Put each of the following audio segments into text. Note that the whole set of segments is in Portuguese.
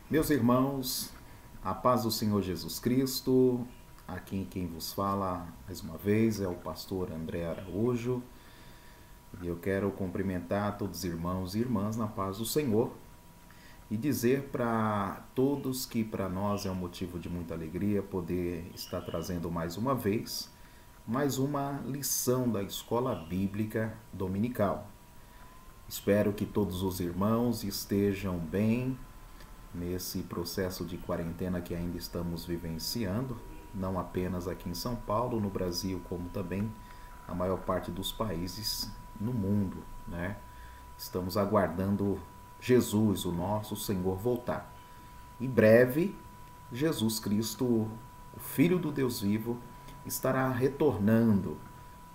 Meus irmãos, a paz do Senhor Jesus Cristo, aqui quem vos fala mais uma vez é o pastor André Araújo, e eu quero cumprimentar todos os irmãos e irmãs na paz do Senhor e dizer para todos que para nós é um motivo de muita alegria poder estar trazendo mais uma vez mais uma lição da Escola Bíblica Dominical. Espero que todos os irmãos estejam bem nesse processo de quarentena que ainda estamos vivenciando, não apenas aqui em São Paulo, no Brasil, como também a maior parte dos países no mundo, né? Estamos aguardando Jesus, o nosso Senhor, voltar. Em breve, Jesus Cristo, o Filho do Deus vivo, estará retornando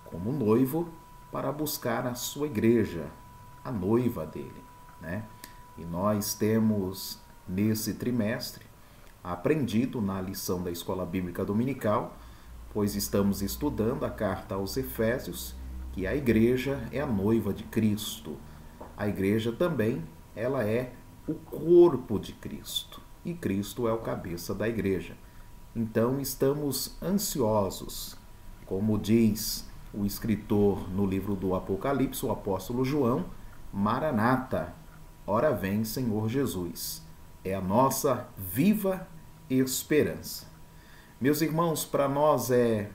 como noivo para buscar a sua igreja, a noiva dele, né? E nós temos nesse trimestre aprendido na lição da Escola Bíblica Dominical, pois estamos estudando a carta aos Efésios, que a igreja é a noiva de Cristo. A igreja também, ela é o corpo de Cristo, e Cristo é o cabeça da igreja. Então estamos ansiosos, como diz o escritor no livro do Apocalipse, o apóstolo João, Maranata, ora vem Senhor Jesus. É a nossa viva esperança. Meus irmãos, para nós é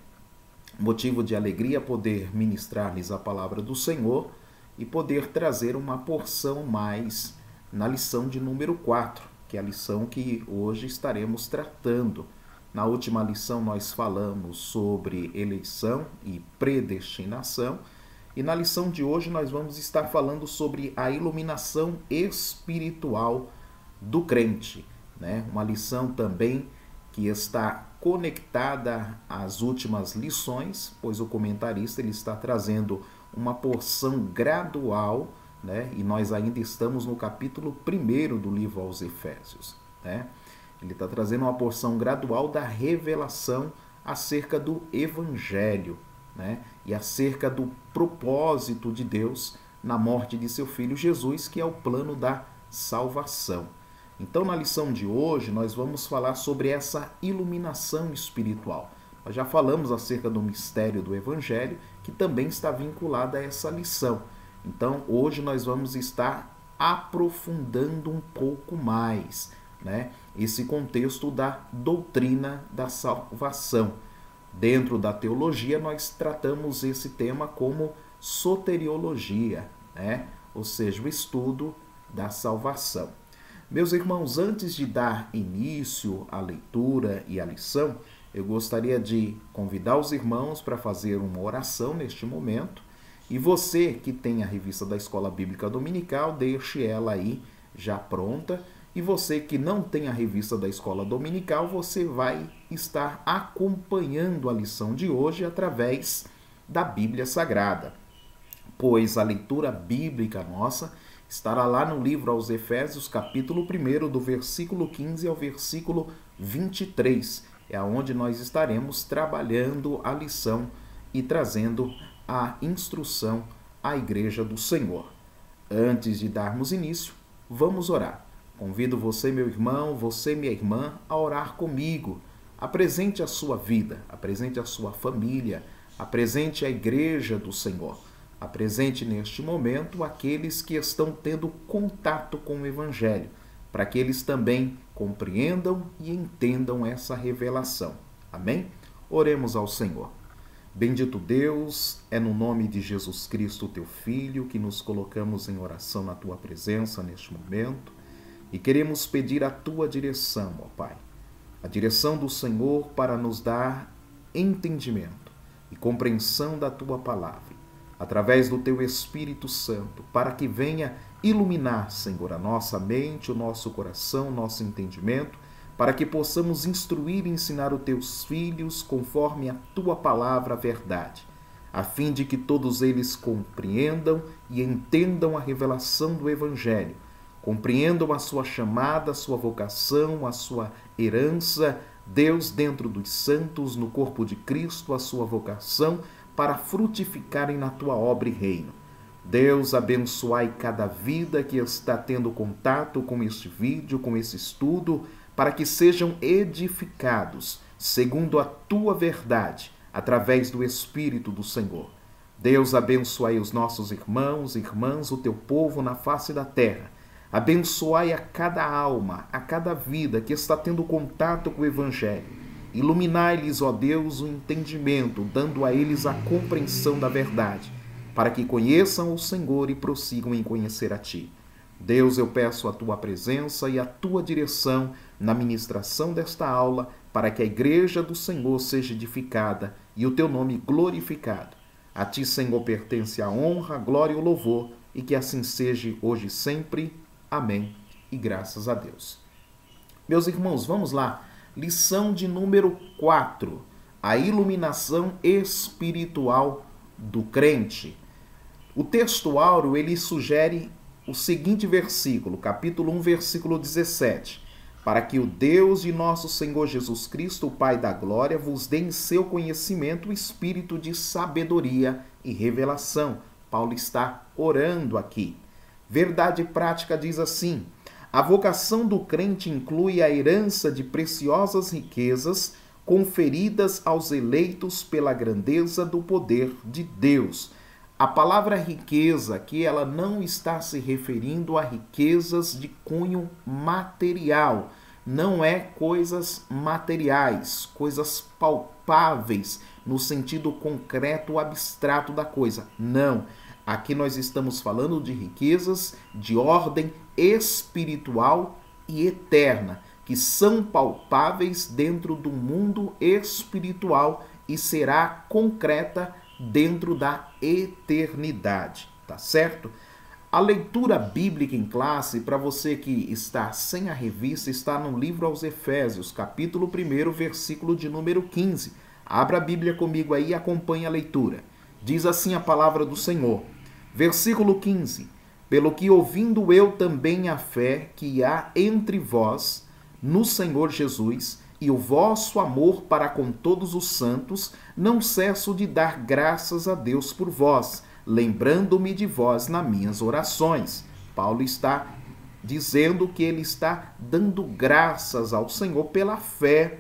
motivo de alegria poder ministrar-lhes a palavra do Senhor e poder trazer uma porção mais na lição de número 4, que é a lição que hoje estaremos tratando. Na última lição nós falamos sobre eleição e predestinação, e na lição de hoje nós vamos estar falando sobre a iluminação espiritual do crente, né? Uma lição também que está conectada às últimas lições, pois o comentarista ele está trazendo uma porção gradual, né? E nós ainda estamos no capítulo 1 do livro aos Efésios, né? Ele está trazendo uma porção gradual da revelação acerca do Evangelho, né? E acerca do propósito de Deus na morte de seu Filho Jesus, que é o plano da salvação. Então, na lição de hoje, nós vamos falar sobre essa iluminação espiritual. Nós já falamos acerca do mistério do Evangelho, que também está vinculado a essa lição. Então, hoje nós vamos estar aprofundando um pouco mais, né, esse contexto da doutrina da salvação. Dentro da teologia, nós tratamos esse tema como soteriologia, né, ou seja, o estudo da salvação. Meus irmãos, antes de dar início à leitura e à lição, eu gostaria de convidar os irmãos para fazer uma oração neste momento. E você que tem a revista da Escola Bíblica Dominical, deixe ela aí já pronta. E você que não tem a revista da Escola Dominical, você vai estar acompanhando a lição de hoje através da Bíblia Sagrada. Pois a leitura bíblica nossa estará lá no livro aos Efésios, capítulo 1, do versículo 15 ao versículo 23. É onde nós estaremos trabalhando a lição e trazendo a instrução à Igreja do Senhor. Antes de darmos início, vamos orar. Convido você, meu irmão, você, minha irmã, a orar comigo. Apresente a sua vida, apresente a sua família, apresente a Igreja do Senhor. Apresente neste momento aqueles que estão tendo contato com o Evangelho, para que eles também compreendam e entendam essa revelação. Amém? Oremos ao Senhor. Bendito Deus, é no nome de Jesus Cristo, teu Filho, que nos colocamos em oração na tua presença neste momento e queremos pedir a tua direção, ó Pai. A direção do Senhor para nos dar entendimento e compreensão da tua palavra, através do teu Espírito Santo, para que venha iluminar, Senhor, a nossa mente, o nosso coração, o nosso entendimento, para que possamos instruir e ensinar os teus filhos conforme a tua palavra, a verdade, a fim de que todos eles compreendam e entendam a revelação do Evangelho, compreendam a sua chamada, a sua vocação, a sua herança, Deus dentro dos santos, no corpo de Cristo, a sua vocação, para frutificarem na tua obra e reino. Deus, abençoai cada vida que está tendo contato com este vídeo, com esse estudo, para que sejam edificados segundo a tua verdade, através do Espírito do Senhor. Deus, abençoai os nossos irmãos, irmãs, o teu povo na face da terra. Abençoai a cada alma, a cada vida que está tendo contato com o Evangelho. Iluminai-lhes, ó Deus, o entendimento, dando a eles a compreensão da verdade, para que conheçam o Senhor e prossigam em conhecer a Ti. Deus, eu peço a Tua presença e a Tua direção na ministração desta aula, para que a Igreja do Senhor seja edificada e o Teu nome glorificado. A Ti, Senhor, pertence a honra, a glória e o louvor, e que assim seja hoje e sempre. Amém. E graças a Deus. Meus irmãos, vamos lá. Lição de número 4. A iluminação espiritual do crente. O texto áureo, ele sugere o seguinte versículo, capítulo 1, versículo 17. Para que o Deus de nosso Senhor Jesus Cristo, o Pai da glória, vos dê em seu conhecimento o espírito de sabedoria e revelação. Paulo está orando aqui. Verdade prática diz assim: a vocação do crente inclui a herança de preciosas riquezas conferidas aos eleitos pela grandeza do poder de Deus. A palavra riqueza aqui, ela não está se referindo a riquezas de cunho material. Não é coisas materiais, coisas palpáveis no sentido concreto, abstrato da coisa. Não. Aqui nós estamos falando de riquezas de ordem espiritual e eterna, que são palpáveis dentro do mundo espiritual e será concreta dentro da eternidade, tá certo? A leitura bíblica em classe, para você que está sem a revista, está no livro aos Efésios, capítulo 1, versículo de número 15. Abra a Bíblia comigo aí e acompanhe a leitura. Diz assim a palavra do Senhor. Versículo 15. Pelo que ouvindo eu também a fé que há entre vós no Senhor Jesus e o vosso amor para com todos os santos, não cesso de dar graças a Deus por vós, lembrando-me de vós nas minhas orações. Paulo está dizendo que ele está dando graças ao Senhor pela fé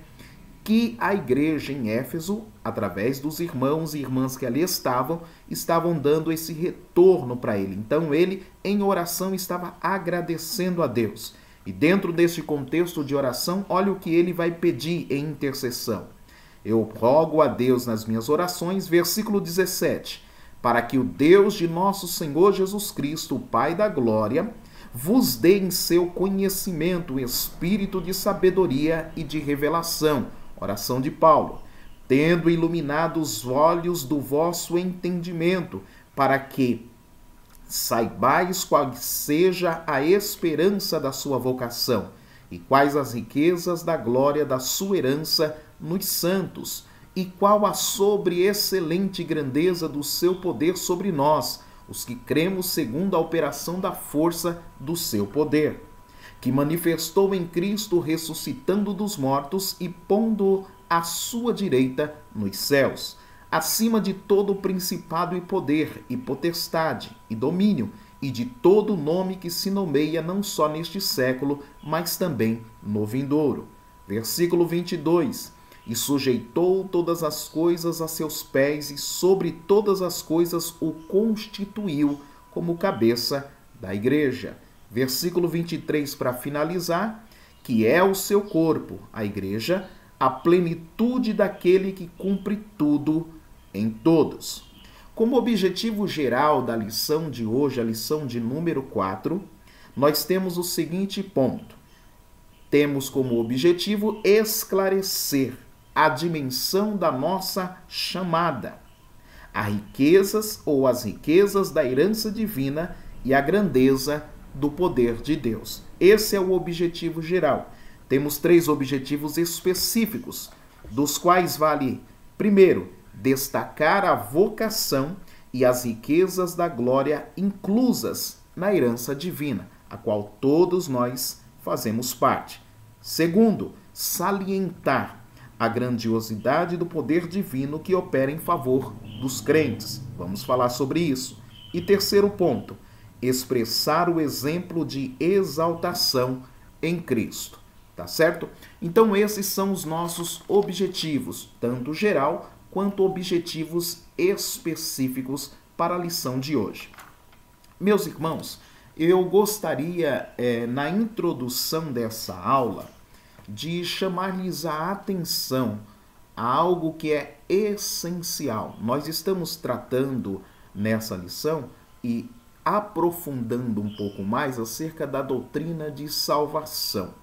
que a igreja em Éfeso, através dos irmãos e irmãs que ali estavam dando esse retorno para ele. Então ele, em oração, estava agradecendo a Deus. E dentro desse contexto de oração, olha o que ele vai pedir em intercessão. Eu rogo a Deus nas minhas orações, versículo 17, para que o Deus de nosso Senhor Jesus Cristo, o Pai da glória, vos dê em seu conhecimento o espírito de sabedoria e de revelação. Oração de Paulo. Tendo iluminado os olhos do vosso entendimento, para que saibais qual seja a esperança da sua vocação, e quais as riquezas da glória da sua herança nos santos, e qual a sobre-excelente grandeza do seu poder sobre nós, os que cremos segundo a operação da força do seu poder, que manifestou em Cristo ressuscitando dos mortos e pondo à sua direita nos céus, acima de todo principado e poder, e potestade, e domínio, e de todo nome que se nomeia não só neste século, mas também no vindouro. Versículo 22. E sujeitou todas as coisas a seus pés, e sobre todas as coisas o constituiu como cabeça da igreja. Versículo 23, para finalizar, que é o seu corpo, a igreja, a plenitude daquele que cumpre tudo em todos. Como objetivo geral da lição de hoje, a lição de número 4, nós temos o seguinte ponto. Temos como objetivo esclarecer a dimensão da nossa chamada, as riquezas ou as riquezas da herança divina e a grandeza do poder de Deus. Esse é o objetivo geral. Temos 3 objetivos específicos, dos quais vale, primeiro, destacar a vocação e as riquezas da glória inclusas na herança divina, a qual todos nós fazemos parte. Segundo, salientar a grandiosidade do poder divino que opera em favor dos crentes. Vamos falar sobre isso. E terceiro ponto, expressar o exemplo de exaltação em Cristo, tá certo? Então esses são os nossos objetivos, tanto geral quanto objetivos específicos para a lição de hoje. Meus irmãos, eu gostaria, na introdução dessa aula, de chamar-lhes a atenção a algo que é essencial. Nós estamos tratando nessa lição e aprofundando um pouco mais acerca da doutrina de salvação.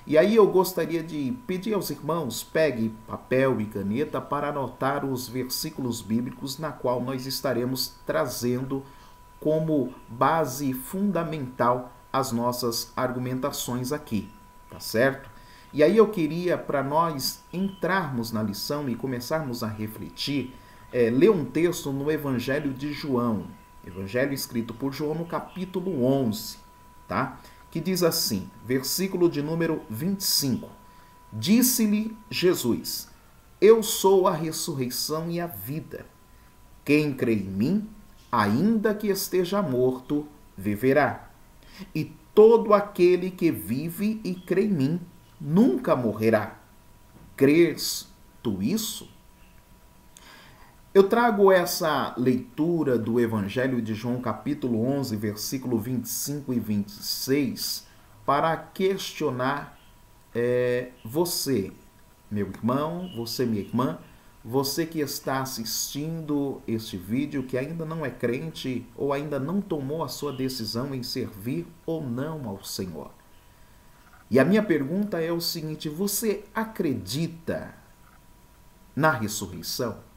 E aí eu gostaria de pedir aos irmãos, pegue papel e caneta para anotar os versículos bíblicos na qual nós estaremos trazendo como base fundamental as nossas argumentações aqui, tá certo? E aí eu queria, para nós entrarmos na lição e começarmos a refletir, ler um texto no Evangelho de João, Evangelho escrito por João no capítulo 11, tá? Que diz assim, versículo de número 25. Disse-lhe Jesus, eu sou a ressurreição e a vida. Quem crê em mim, ainda que esteja morto, viverá. E todo aquele que vive e crê em mim, nunca morrerá. Crês tu isso? Eu trago essa leitura do Evangelho de João, capítulo 11, versículo 25 e 26, para questionar você, meu irmão, você, minha irmã, você que está assistindo este vídeo, que ainda não é crente ou ainda não tomou a sua decisão em servir ou não ao Senhor. E a minha pergunta é o seguinte, você acredita na ressurreição?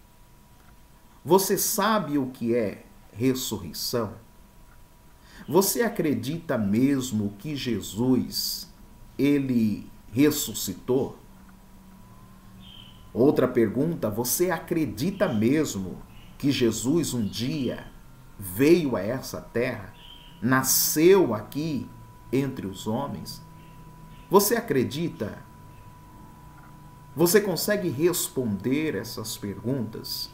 Você sabe o que é ressurreição? Você acredita mesmo que Jesus, ele ressuscitou? Outra pergunta, você acredita mesmo que Jesus um dia veio a essa terra, nasceu aqui entre os homens? Você acredita? Você consegue responder essas perguntas?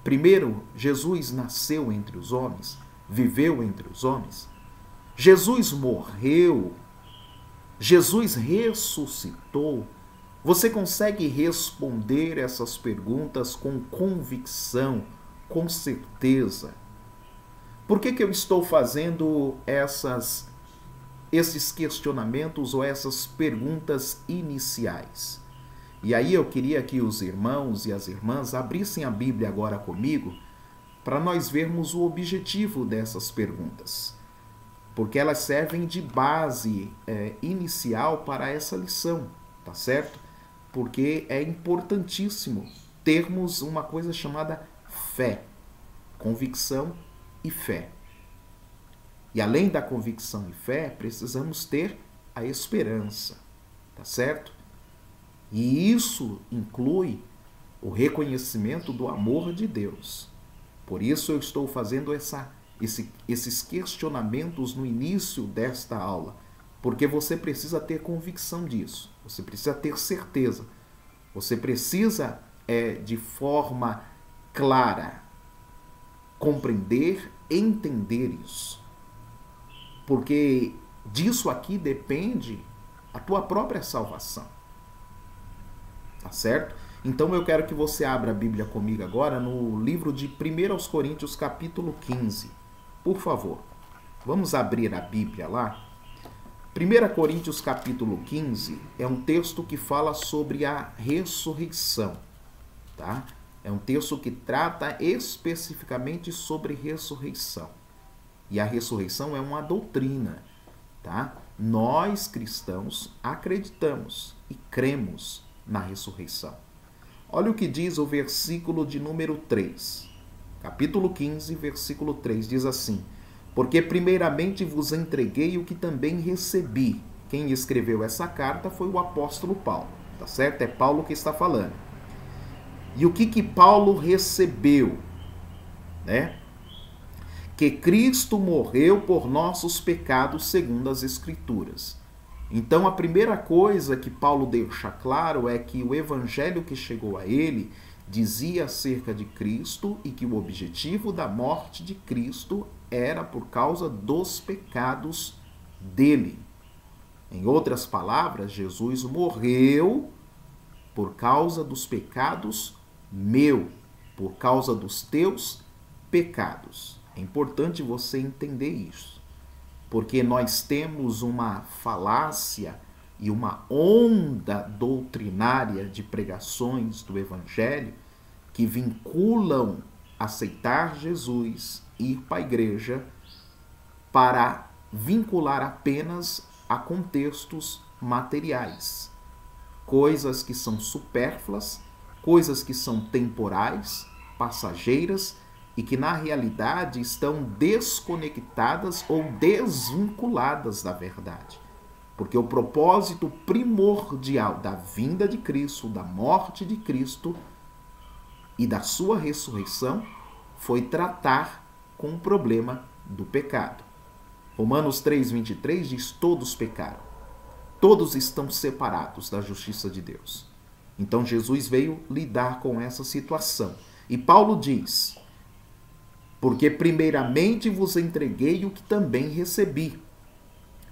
Primeiro, Jesus nasceu entre os homens, viveu entre os homens. Jesus morreu, Jesus ressuscitou. Você consegue responder essas perguntas com convicção, com certeza? Por que eu estou fazendo esses questionamentos ou essas perguntas iniciais? E aí eu queria que os irmãos e as irmãs abrissem a Bíblia agora comigo para nós vermos o objetivo dessas perguntas, porque elas servem de base inicial para essa lição, tá certo? Porque é importantíssimo termos uma coisa chamada fé, convicção e fé. E além da convicção e fé, precisamos ter a esperança, tá certo? E isso inclui o reconhecimento do amor de Deus. Por isso eu estou fazendo esses questionamentos no início desta aula, porque você precisa ter convicção disso, você precisa ter certeza, você precisa, de forma clara, compreender, entender isso. Porque disso aqui depende a tua própria salvação. Tá certo? Então eu quero que você abra a Bíblia comigo agora no livro de 1 Coríntios, capítulo 15. Por favor, vamos abrir a Bíblia lá. 1 Coríntios, capítulo 15, é um texto que fala sobre a ressurreição. Tá? É um texto que trata especificamente sobre ressurreição. E a ressurreição é uma doutrina. Tá? Nós, cristãos, acreditamos e cremos na ressurreição. Olha o que diz o versículo de número 3. Capítulo 15, versículo 3, diz assim: porque primeiramente vos entreguei o que também recebi. Quem escreveu essa carta foi o apóstolo Paulo, tá certo? É Paulo que está falando. E o que Paulo recebeu? Né? Que Cristo morreu por nossos pecados segundo as Escrituras. Então a primeira coisa que Paulo deixa claro é que o evangelho que chegou a ele dizia acerca de Cristo e que o objetivo da morte de Cristo era por causa dos pecados dele. Em outras palavras, Jesus morreu por causa dos pecados meu, por causa dos teus pecados. É importante você entender isso, porque nós temos uma falácia e uma onda doutrinária de pregações do Evangelho que vinculam aceitar Jesus, ir para a igreja, para vincular apenas a contextos materiais. Coisas que são supérfluas, coisas que são temporais, passageiras e que na realidade estão desconectadas ou desvinculadas da verdade. Porque o propósito primordial da vinda de Cristo, da morte de Cristo e da sua ressurreição foi tratar com o problema do pecado. Romanos 3,23 diz: todos pecaram. Todos estão separados da justiça de Deus. Então Jesus veio lidar com essa situação. E Paulo diz: porque primeiramente vos entreguei o que também recebi,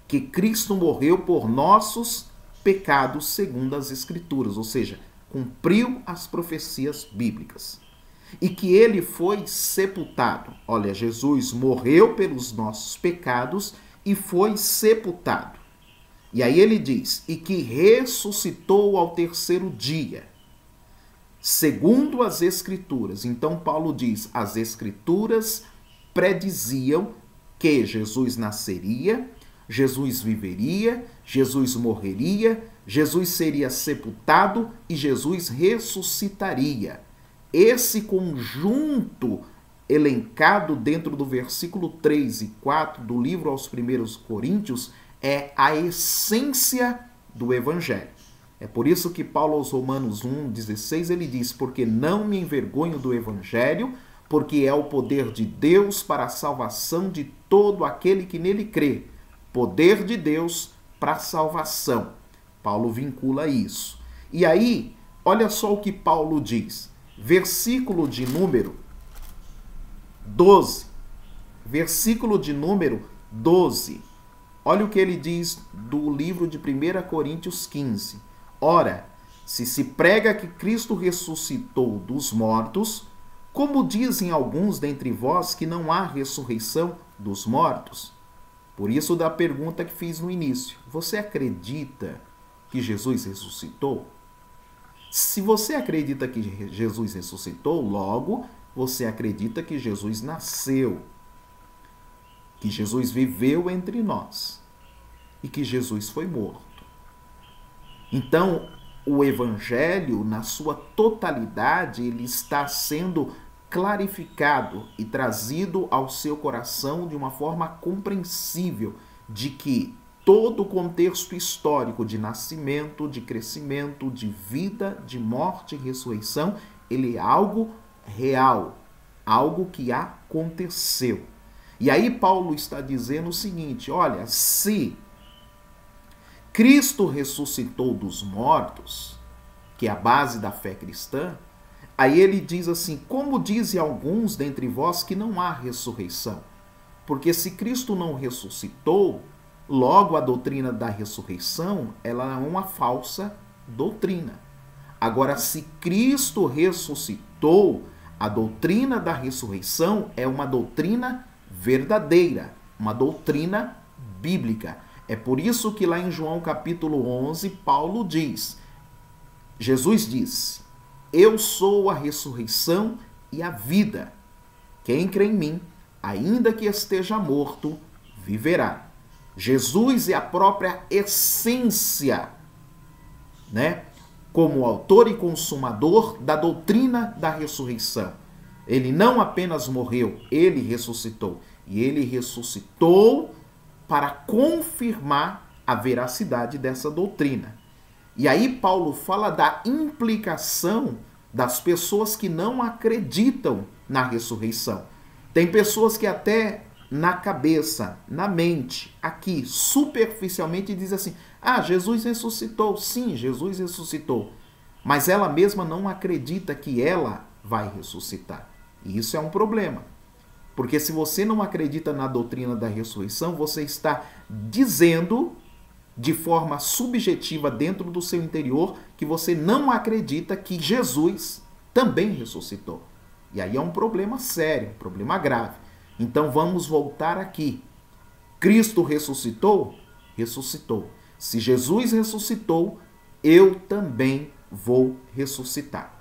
que Cristo morreu por nossos pecados segundo as Escrituras, ou seja, cumpriu as profecias bíblicas. E que ele foi sepultado. Olha, Jesus morreu pelos nossos pecados e foi sepultado. E aí ele diz: e que ressuscitou ao terceiro dia, segundo as Escrituras. Então Paulo diz: as Escrituras prediziam que Jesus nasceria, Jesus viveria, Jesus morreria, Jesus seria sepultado e Jesus ressuscitaria. Esse conjunto elencado dentro do versículo 3 e 4 do livro aos primeiros Coríntios é a essência do Evangelho. É por isso que Paulo aos Romanos 1,16 ele diz: porque não me envergonho do Evangelho, porque é o poder de Deus para a salvação de todo aquele que nele crê. Poder de Deus para a salvação. Paulo vincula isso. E aí, olha só o que Paulo diz. Versículo de número 12. Versículo de número 12. Olha o que ele diz do livro de 1 Coríntios 15. Ora, se prega que Cristo ressuscitou dos mortos, como dizem alguns dentre vós que não há ressurreição dos mortos? Por isso da pergunta que fiz no início. Você acredita que Jesus ressuscitou? Se você acredita que Jesus ressuscitou, logo você acredita que Jesus nasceu, que Jesus viveu entre nós e que Jesus foi morto. Então, o Evangelho, na sua totalidade, ele está sendo clarificado e trazido ao seu coração de uma forma compreensível, de que todo o contexto histórico de nascimento, de crescimento, de vida, de morte e ressurreição, ele é algo real, algo que aconteceu. E aí Paulo está dizendo o seguinte: olha, se Cristo ressuscitou dos mortos, que é a base da fé cristã, aí ele diz assim: como dizem alguns dentre vós que não há ressurreição? Porque se Cristo não ressuscitou, logo a doutrina da ressurreição ela é uma falsa doutrina. Agora, se Cristo ressuscitou, a doutrina da ressurreição é uma doutrina verdadeira, uma doutrina bíblica. É por isso que lá em João capítulo 11, Paulo diz, Jesus disse: eu sou a ressurreição e a vida. Quem crê em mim, ainda que esteja morto, viverá. Jesus é a própria essência, né? Como autor e consumador da doutrina da ressurreição. Ele não apenas morreu, ele ressuscitou. E ele ressuscitou para confirmar a veracidade dessa doutrina. E aí Paulo fala da implicação das pessoas que não acreditam na ressurreição. Tem pessoas que até na cabeça, na mente, aqui, superficialmente dizem assim: ah, Jesus ressuscitou. Sim, Jesus ressuscitou. Mas ela mesma não acredita que ela vai ressuscitar. E isso é um problema. Porque se você não acredita na doutrina da ressurreição, você está dizendo de forma subjetiva dentro do seu interior que você não acredita que Jesus também ressuscitou. E aí é um problema sério, um problema grave. Então vamos voltar aqui. Cristo ressuscitou? Ressuscitou. Se Jesus ressuscitou, eu também vou ressuscitar.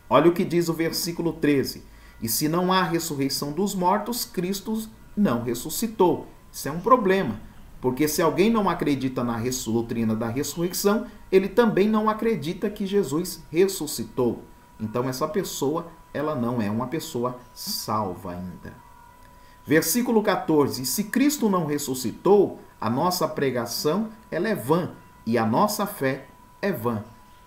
Olha o que diz o versículo 13. E se não há ressurreição dos mortos, Cristo não ressuscitou. Isso é um problema, porque se alguém não acredita na doutrina da ressurreição, ele também não acredita que Jesus ressuscitou. Então essa pessoa, ela não é uma pessoa salva ainda. Versículo 14. E se Cristo não ressuscitou, a nossa pregação ela é vã e a nossa fé é vã.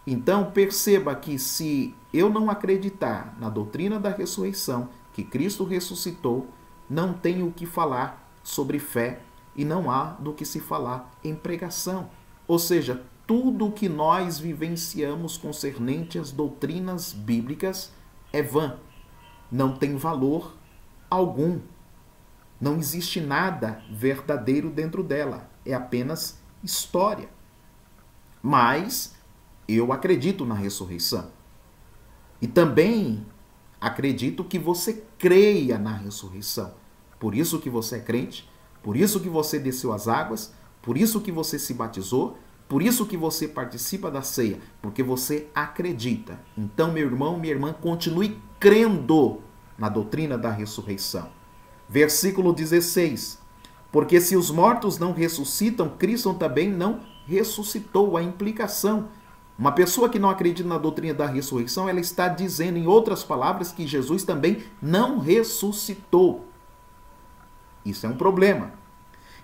Então perceba que se eu não acreditar na doutrina da ressurreição, que Cristo ressuscitou, não tenho o que falar sobre fé e não há do que se falar em pregação. Ou seja, tudo o que nós vivenciamos concernente às doutrinas bíblicas é vã. Não tem valor algum. Não existe nada verdadeiro dentro dela. É apenas história. Mas eu acredito na ressurreição. E também acredito que você creia na ressurreição. Por isso que você é crente, por isso que você desceu as águas, por isso que você se batizou, por isso que você participa da ceia, porque você acredita. Então, meu irmão, minha irmã, continue crendo na doutrina da ressurreição. Versículo 16. Porque se os mortos não ressuscitam, Cristo também não ressuscitou. A implicação. Uma pessoa que não acredita na doutrina da ressurreição, ela está dizendo, em outras palavras, que Jesus também não ressuscitou. Isso é um problema.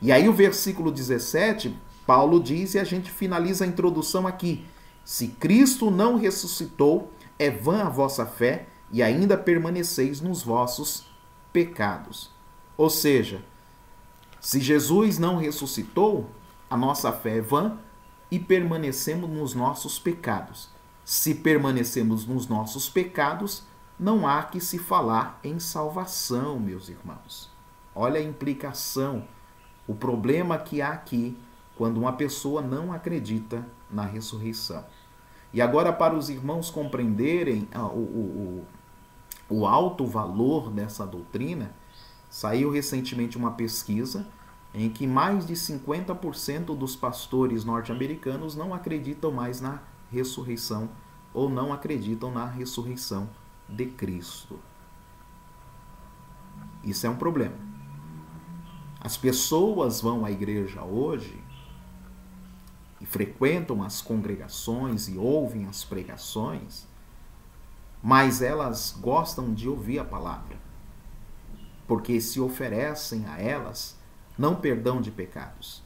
E aí o versículo 17, Paulo diz, e a gente finaliza a introdução aqui. Se Cristo não ressuscitou, é vã a vossa fé e ainda permaneceis nos vossos pecados. Ou seja, se Jesus não ressuscitou, a nossa fé é vã e permanecemos nos nossos pecados. Se permanecemos nos nossos pecados, não há que se falar em salvação, meus irmãos. Olha a implicação, o problema que há aqui quando uma pessoa não acredita na ressurreição. E agora, para os irmãos compreenderem o alto valor dessa doutrina, saiu recentemente uma pesquisa em que mais de 50% dos pastores norte-americanos não acreditam mais na ressurreição ou não acreditam na ressurreição de Cristo. Isso é um problema. As pessoas vão à igreja hoje e frequentam as congregações e ouvem as pregações, mas elas gostam de ouvir a palavra, porque se oferecem a elas não perdão de pecados,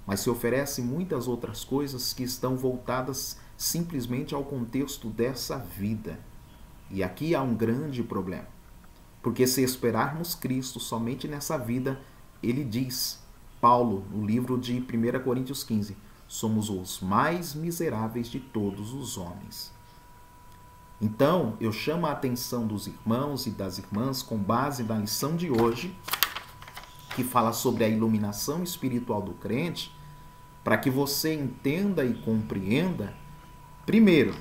mas se oferecem muitas outras coisas que estão voltadas simplesmente ao contexto dessa vida. E aqui há um grande problema, porque se esperarmos Cristo somente nessa vida, ele diz, Paulo, no livro de 1 Coríntios 15, somos os mais miseráveis de todos os homens. Então, eu chamo a atenção dos irmãos e das irmãs com base na lição de hoje, que fala sobre a iluminação espiritual do crente, para que você entenda e compreenda. Primeiro,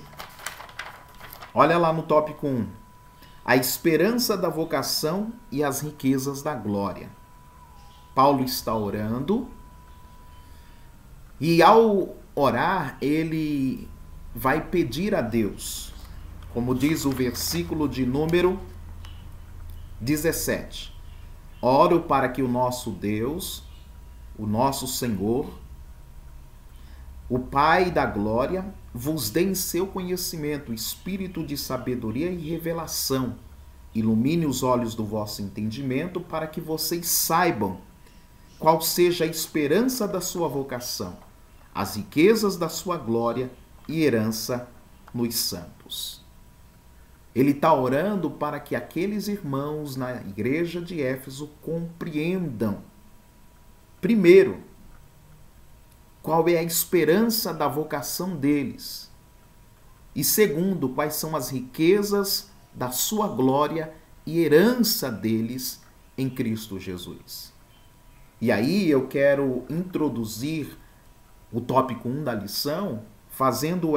olha lá no tópico 1, a esperança da vocação e as riquezas da glória. Paulo está orando e ao orar ele vai pedir a Deus, como diz o versículo de número 17. Oro para que o nosso Deus, o nosso Senhor, o Pai da glória, vos dê em seu conhecimento espírito de sabedoria e revelação. Ilumine os olhos do vosso entendimento para que vocês saibam qual seja a esperança da sua vocação, as riquezas da sua glória e herança nos santos. Ele está orando para que aqueles irmãos na igreja de Éfeso compreendam, primeiro, qual é a esperança da vocação deles. E segundo, quais são as riquezas da sua glória e herança deles em Cristo Jesus. E aí eu quero introduzir o tópico 1 da lição fazendo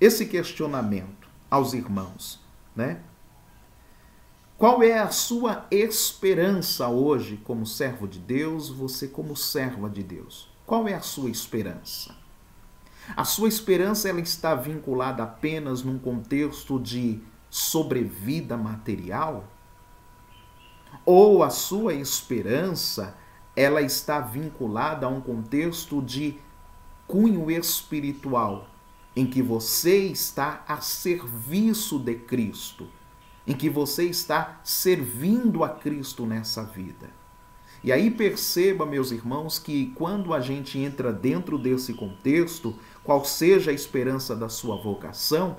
esse questionamento aos irmãos, né? Qual é a sua esperança hoje como servo de Deus, você como serva de Deus? Qual é a sua esperança? A sua esperança ela está vinculada apenas num contexto de sobrevida material? Ou a sua esperança ela está vinculada a um contexto de cunho espiritual, em que você está a serviço de Cristo, em que você está servindo a Cristo nessa vida? E aí perceba, meus irmãos, que quando a gente entra dentro desse contexto, qual seja a esperança da sua vocação,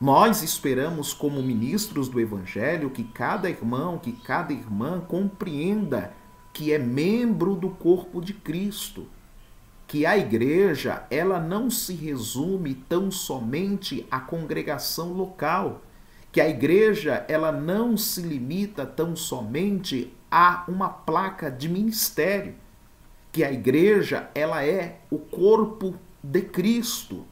nós esperamos como ministros do Evangelho que cada irmão, que cada irmã compreenda que é membro do corpo de Cristo, que a igreja ela não se resume tão somente à congregação local, que a igreja ela não se limita tão somente a uma placa de ministério, que a igreja ela é o corpo de Cristo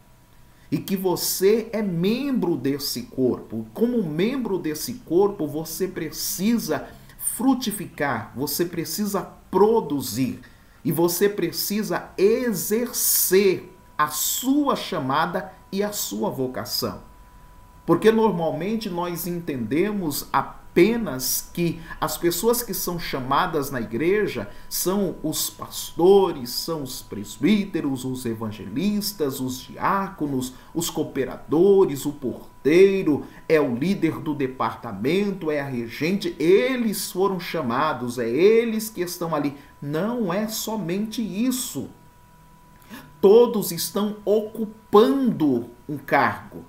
e que você é membro desse corpo. Como membro desse corpo, você precisa frutificar, você precisa produzir e você precisa exercer a sua chamada e a sua vocação. Porque normalmente nós entendemos apenas que as pessoas que são chamadas na igreja são os pastores, são os presbíteros, os evangelistas, os diáconos, os cooperadores, o porteiro, é o líder do departamento, é a regente. Eles foram chamados, é eles que estão ali. Não é somente isso. Todos estão ocupando um cargo.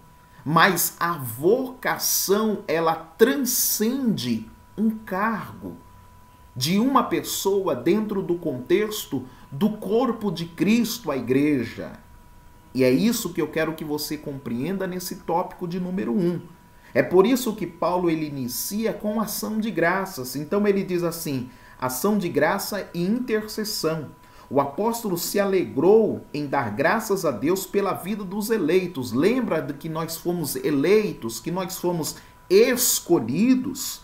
Mas a vocação, ela transcende um cargo de uma pessoa dentro do contexto do corpo de Cristo, a igreja. E é isso que eu quero que você compreenda nesse tópico de número 1. É por isso que Paulo ele inicia com ação de graças. Então ele diz assim, ação de graça e intercessão. O apóstolo se alegrou em dar graças a Deus pela vida dos eleitos. Lembra de que nós fomos eleitos, que nós fomos escolhidos?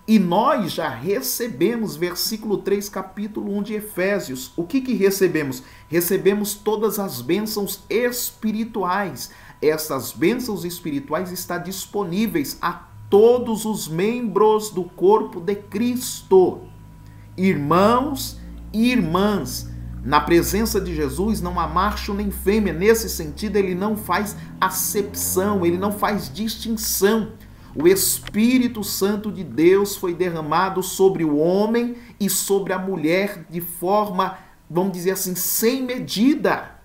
E nós já recebemos, versículo 3, capítulo 1 de Efésios. O que recebemos? Recebemos todas as bênçãos espirituais. Essas bênçãos espirituais estão disponíveis a todos os membros do corpo de Cristo. Irmãos e irmãs, na presença de Jesus não há macho nem fêmea. Nesse sentido, ele não faz acepção, ele não faz distinção. O Espírito Santo de Deus foi derramado sobre o homem e sobre a mulher de forma, vamos dizer assim, sem medida.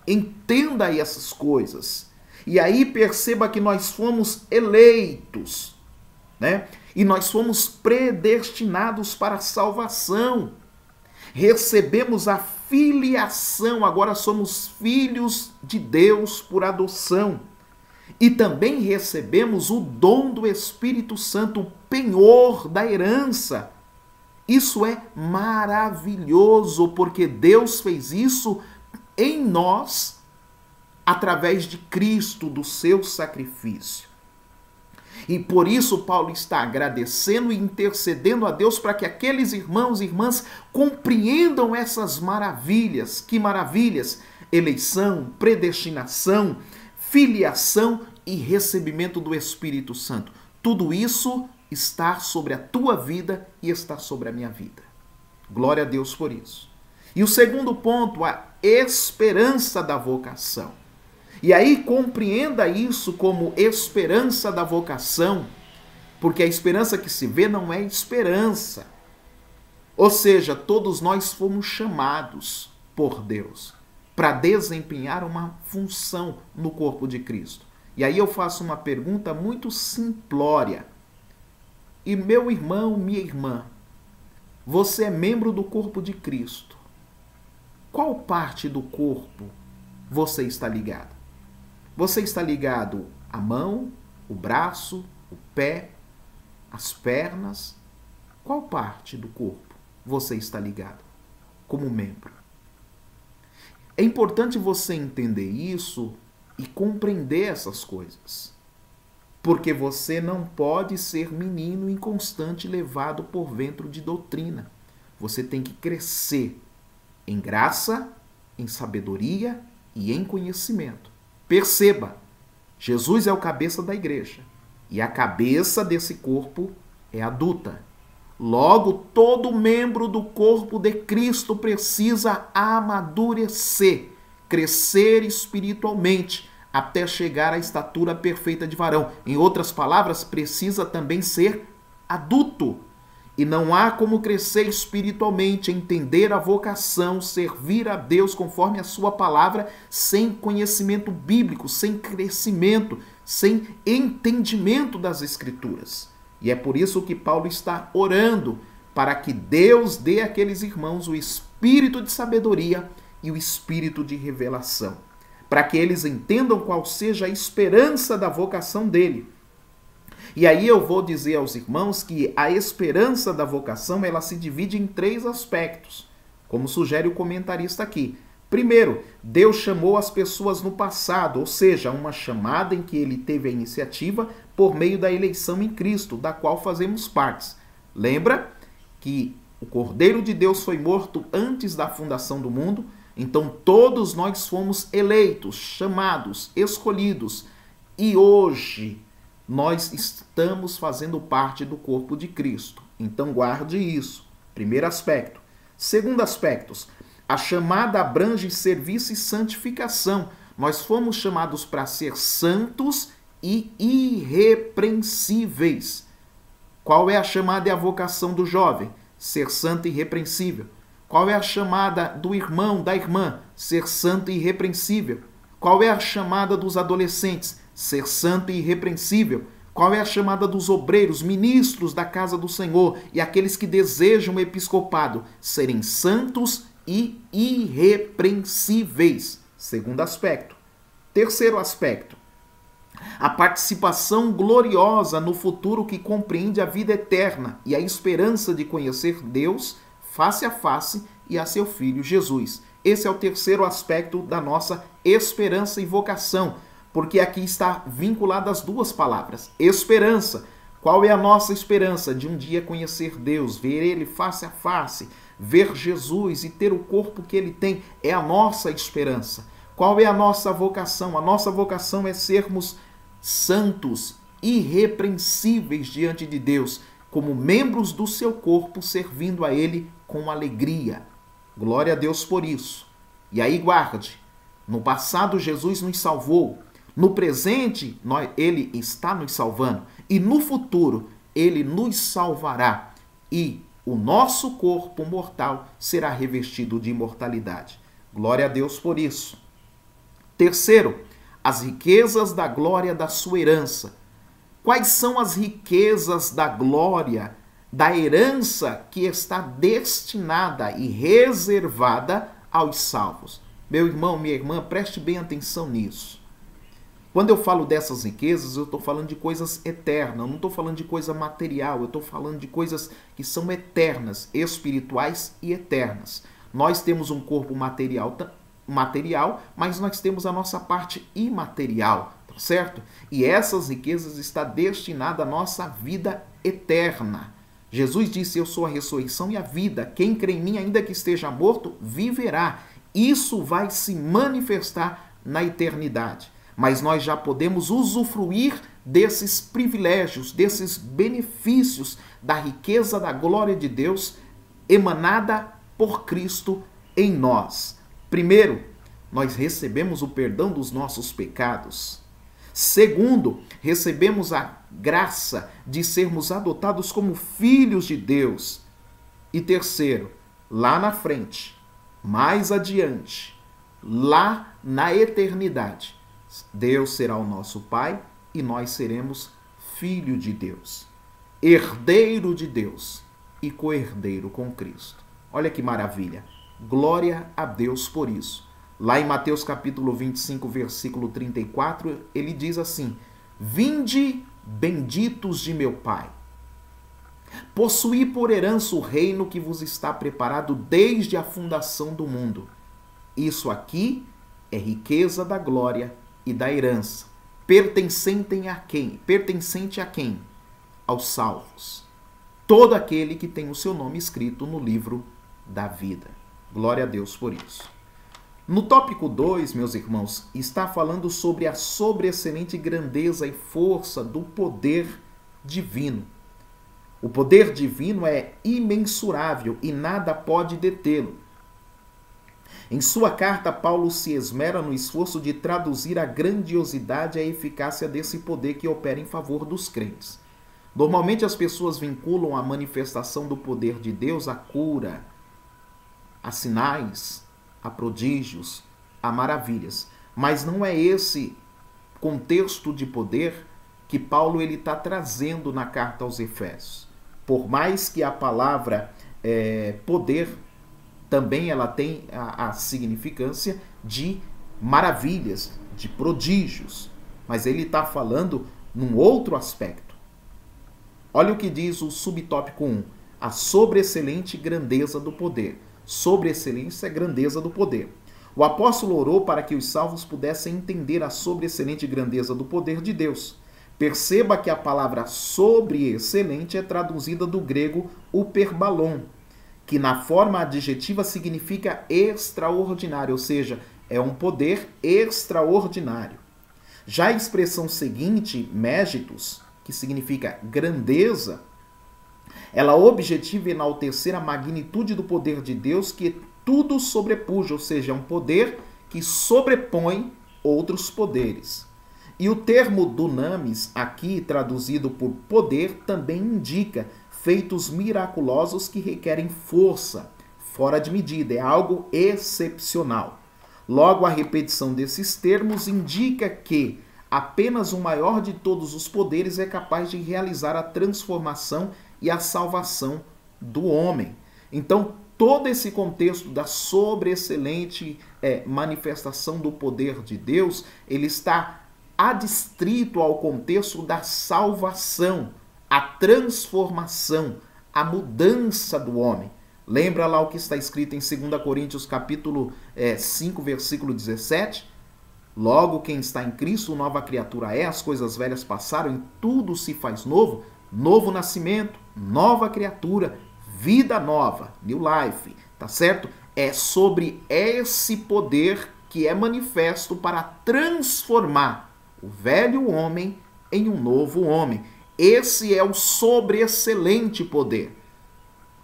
Entenda aí essas coisas. E aí perceba que nós fomos eleitos, né? E nós fomos predestinados para a salvação. Recebemos a filiação, agora somos filhos de Deus por adoção. E também recebemos o dom do Espírito Santo, o penhor da herança. Isso é maravilhoso, porque Deus fez isso em nós, através de Cristo, do seu sacrifício. E por isso Paulo está agradecendo e intercedendo a Deus para que aqueles irmãos e irmãs compreendam essas maravilhas. Que maravilhas! Eleição, predestinação, filiação e recebimento do Espírito Santo. Tudo isso está sobre a tua vida e está sobre a minha vida. Glória a Deus por isso. E o segundo ponto, a esperança da vocação. E aí compreenda isso como esperança da vocação, porque a esperança que se vê não é esperança. Ou seja, todos nós fomos chamados por Deus para desempenhar uma função no corpo de Cristo. E aí eu faço uma pergunta muito simplória. E meu irmão, minha irmã, você é membro do corpo de Cristo. Qual parte do corpo você está ligado? Você está ligado à mão, o braço, o pé? as pernas. Qual parte do corpo você está ligado como membro? É importante você entender isso e compreender essas coisas. Porque você não pode ser menino inconstante levado por vento de doutrina. Você tem que crescer em graça, em sabedoria e em conhecimento. Perceba, Jesus é o cabeça da igreja e a cabeça desse corpo é adulta. Logo, todo membro do corpo de Cristo precisa amadurecer, crescer espiritualmente, até chegar à estatura perfeita de varão. Em outras palavras, precisa também ser adulto. E não há como crescer espiritualmente, entender a vocação, servir a Deus conforme a sua palavra, sem conhecimento bíblico, sem crescimento, sem entendimento das Escrituras. E é por isso que Paulo está orando para que Deus dê àqueles irmãos o espírito de sabedoria e o espírito de revelação, para que eles entendam qual seja a esperança da vocação dele. E aí eu vou dizer aos irmãos que a esperança da vocação ela se divide em 3 aspectos, como sugere o comentarista aqui. Primeiro, Deus chamou as pessoas no passado, ou seja, uma chamada em que ele teve a iniciativa por meio da eleição em Cristo, da qual fazemos parte. Lembra que o Cordeiro de Deus foi morto antes da fundação do mundo, então todos nós fomos eleitos, chamados, escolhidos, e hoje nós estamos fazendo parte do corpo de Cristo. Então guarde isso. Primeiro aspecto. Segundo aspecto, a chamada abrange serviço e santificação. Nós fomos chamados para ser santos e irrepreensíveis. Qual é a chamada e a vocação do jovem? Ser santo e irrepreensível. Qual é a chamada do irmão, da irmã? Ser santo e irrepreensível. Qual é a chamada dos adolescentes? Ser santo e irrepreensível. Qual é a chamada dos obreiros, ministros da casa do Senhor e aqueles que desejam o episcopado? Serem santos e irrepreensíveis. Segundo aspecto. Terceiro aspecto. A participação gloriosa no futuro que compreende a vida eterna e a esperança de conhecer Deus face a face e a seu Filho Jesus. Esse é o terceiro aspecto da nossa esperança e vocação, porque aqui está vinculada as 2 palavras. Esperança. Qual é a nossa esperança? De um dia conhecer Deus, ver Ele face a face, ver Jesus e ter o corpo que Ele tem. É a nossa esperança. Qual é a nossa vocação? A nossa vocação é sermos santos, irrepreensíveis diante de Deus, como membros do seu corpo, servindo a Ele com alegria. Glória a Deus por isso. E aí guarde, no passado Jesus nos salvou, no presente Ele está nos salvando e no futuro Ele nos salvará e o nosso corpo mortal será revestido de imortalidade. Glória a Deus por isso. Terceiro, as riquezas da glória da sua herança. Quais são as riquezas da glória, da herança que está destinada e reservada aos salvos? Meu irmão, minha irmã, preste bem atenção nisso. Quando eu falo dessas riquezas, eu estou falando de coisas eternas, eu não estou falando de coisa material, eu estou falando de coisas que são eternas, espirituais e eternas. Nós temos um corpo material, mas nós temos a nossa parte imaterial, certo? E essas riquezas estão destinadas à nossa vida eterna. Jesus disse, eu sou a ressurreição e a vida. Quem crê em mim, ainda que esteja morto, viverá. Isso vai se manifestar na eternidade. Mas nós já podemos usufruir desses privilégios, desses benefícios da riqueza da glória de Deus emanada por Cristo em nós. Primeiro, nós recebemos o perdão dos nossos pecados. Segundo, recebemos a graça de sermos adotados como filhos de Deus. E terceiro, lá na frente, mais adiante, lá na eternidade, Deus será o nosso Pai e nós seremos filho de Deus, herdeiro de Deus e co-herdeiro com Cristo. Olha que maravilha! Glória a Deus por isso. Lá em Mateus capítulo 25, versículo 34, ele diz assim, vinde benditos de meu Pai, Possuí por herança o reino que vos está preparado desde a fundação do mundo. Isso aqui é riqueza da glória e da herança, pertencente a quem? Pertencente a quem? Aos salvos. Todo aquele que tem o seu nome escrito no livro da vida. Glória a Deus por isso. No tópico 2, meus irmãos, está falando sobre a sobreexcelente grandeza e força do poder divino. O poder divino é imensurável e nada pode detê-lo. Em sua carta, Paulo se esmera no esforço de traduzir a grandiosidade e a eficácia desse poder que opera em favor dos crentes. Normalmente as pessoas vinculam a manifestação do poder de Deus à cura, a sinais, a prodígios, a maravilhas. Mas não é esse contexto de poder que Paulo está trazendo na carta aos Efésios. Por mais que a palavra poder também ela tem a significância de maravilhas, de prodígios. Mas ele está falando num outro aspecto. Olha o que diz o subtópico 1. A sobreexcelente grandeza do poder. Sobreexcelência é grandeza do poder. O apóstolo orou para que os salvos pudessem entender a sobreexcelente grandeza do poder de Deus. Perceba que a palavra sobreexcelente é traduzida do grego uperbalon, que na forma adjetiva significa extraordinário, ou seja, é um poder extraordinário. Já a expressão seguinte, megitos, que significa grandeza, ela objetiva enaltecer a magnitude do poder de Deus que tudo sobrepuja, ou seja, é um poder que sobrepõe outros poderes. E o termo dunamis, aqui traduzido por poder, também indica feitos miraculosos que requerem força, fora de medida, é algo excepcional. Logo, a repetição desses termos indica que apenas o maior de todos os poderes é capaz de realizar a transformação e a salvação do homem. Então, todo esse contexto da sobreexcelente manifestação do poder de Deus, ele está adstrito ao contexto da salvação, a transformação, a mudança do homem. Lembra lá o que está escrito em 2 Coríntios capítulo 5, versículo 17? Logo, quem está em Cristo, nova criatura é, as coisas velhas passaram e tudo se faz novo. Novo nascimento, nova criatura, vida nova, new life, tá certo? É sobre esse poder que é manifesto para transformar o velho homem em um novo homem. Esse é o sobreexcelente poder.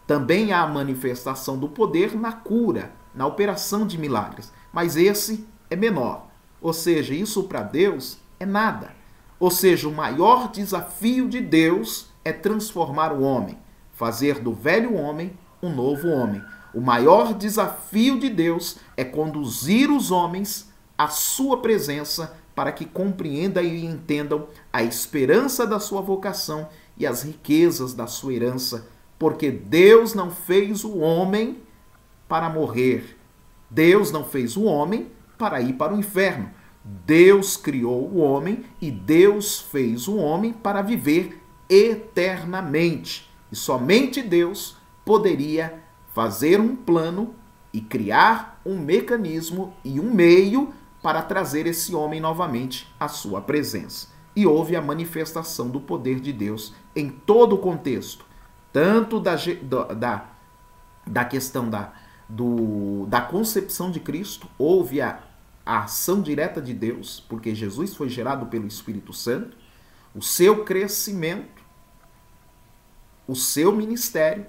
Também há a manifestação do poder na cura, na operação de milagres, mas esse é menor. Ou seja, isso para Deus é nada. Ou seja, o maior desafio de Deus é transformar o homem, fazer do velho homem um novo homem. O maior desafio de Deus é conduzir os homens à sua presença para que compreendam e entendam a esperança da sua vocação e as riquezas da sua herança, porque Deus não fez o homem para morrer. Deus não fez o homem para ir para o inferno. Deus criou o homem e Deus fez o homem para viver eternamente. E somente Deus poderia fazer um plano e criar um mecanismo e um meio para trazer esse homem novamente à sua presença. E houve a manifestação do poder de Deus em todo o contexto, tanto da questão da concepção de Cristo, houve a ação direta de Deus, porque Jesus foi gerado pelo Espírito Santo, o seu crescimento, o seu ministério,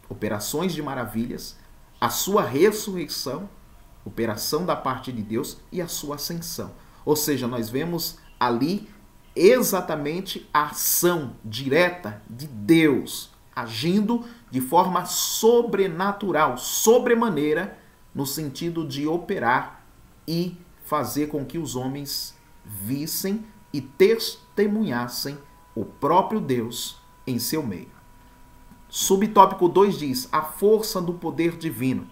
operações de maravilhas, a sua ressurreição, operação da parte de Deus e a sua ascensão. Ou seja, nós vemos ali exatamente a ação direta de Deus, agindo de forma sobrenatural, sobremaneira, no sentido de operar e fazer com que os homens vissem e testemunhassem o próprio Deus em seu meio. Subtópico 2 diz, a força do poder divino.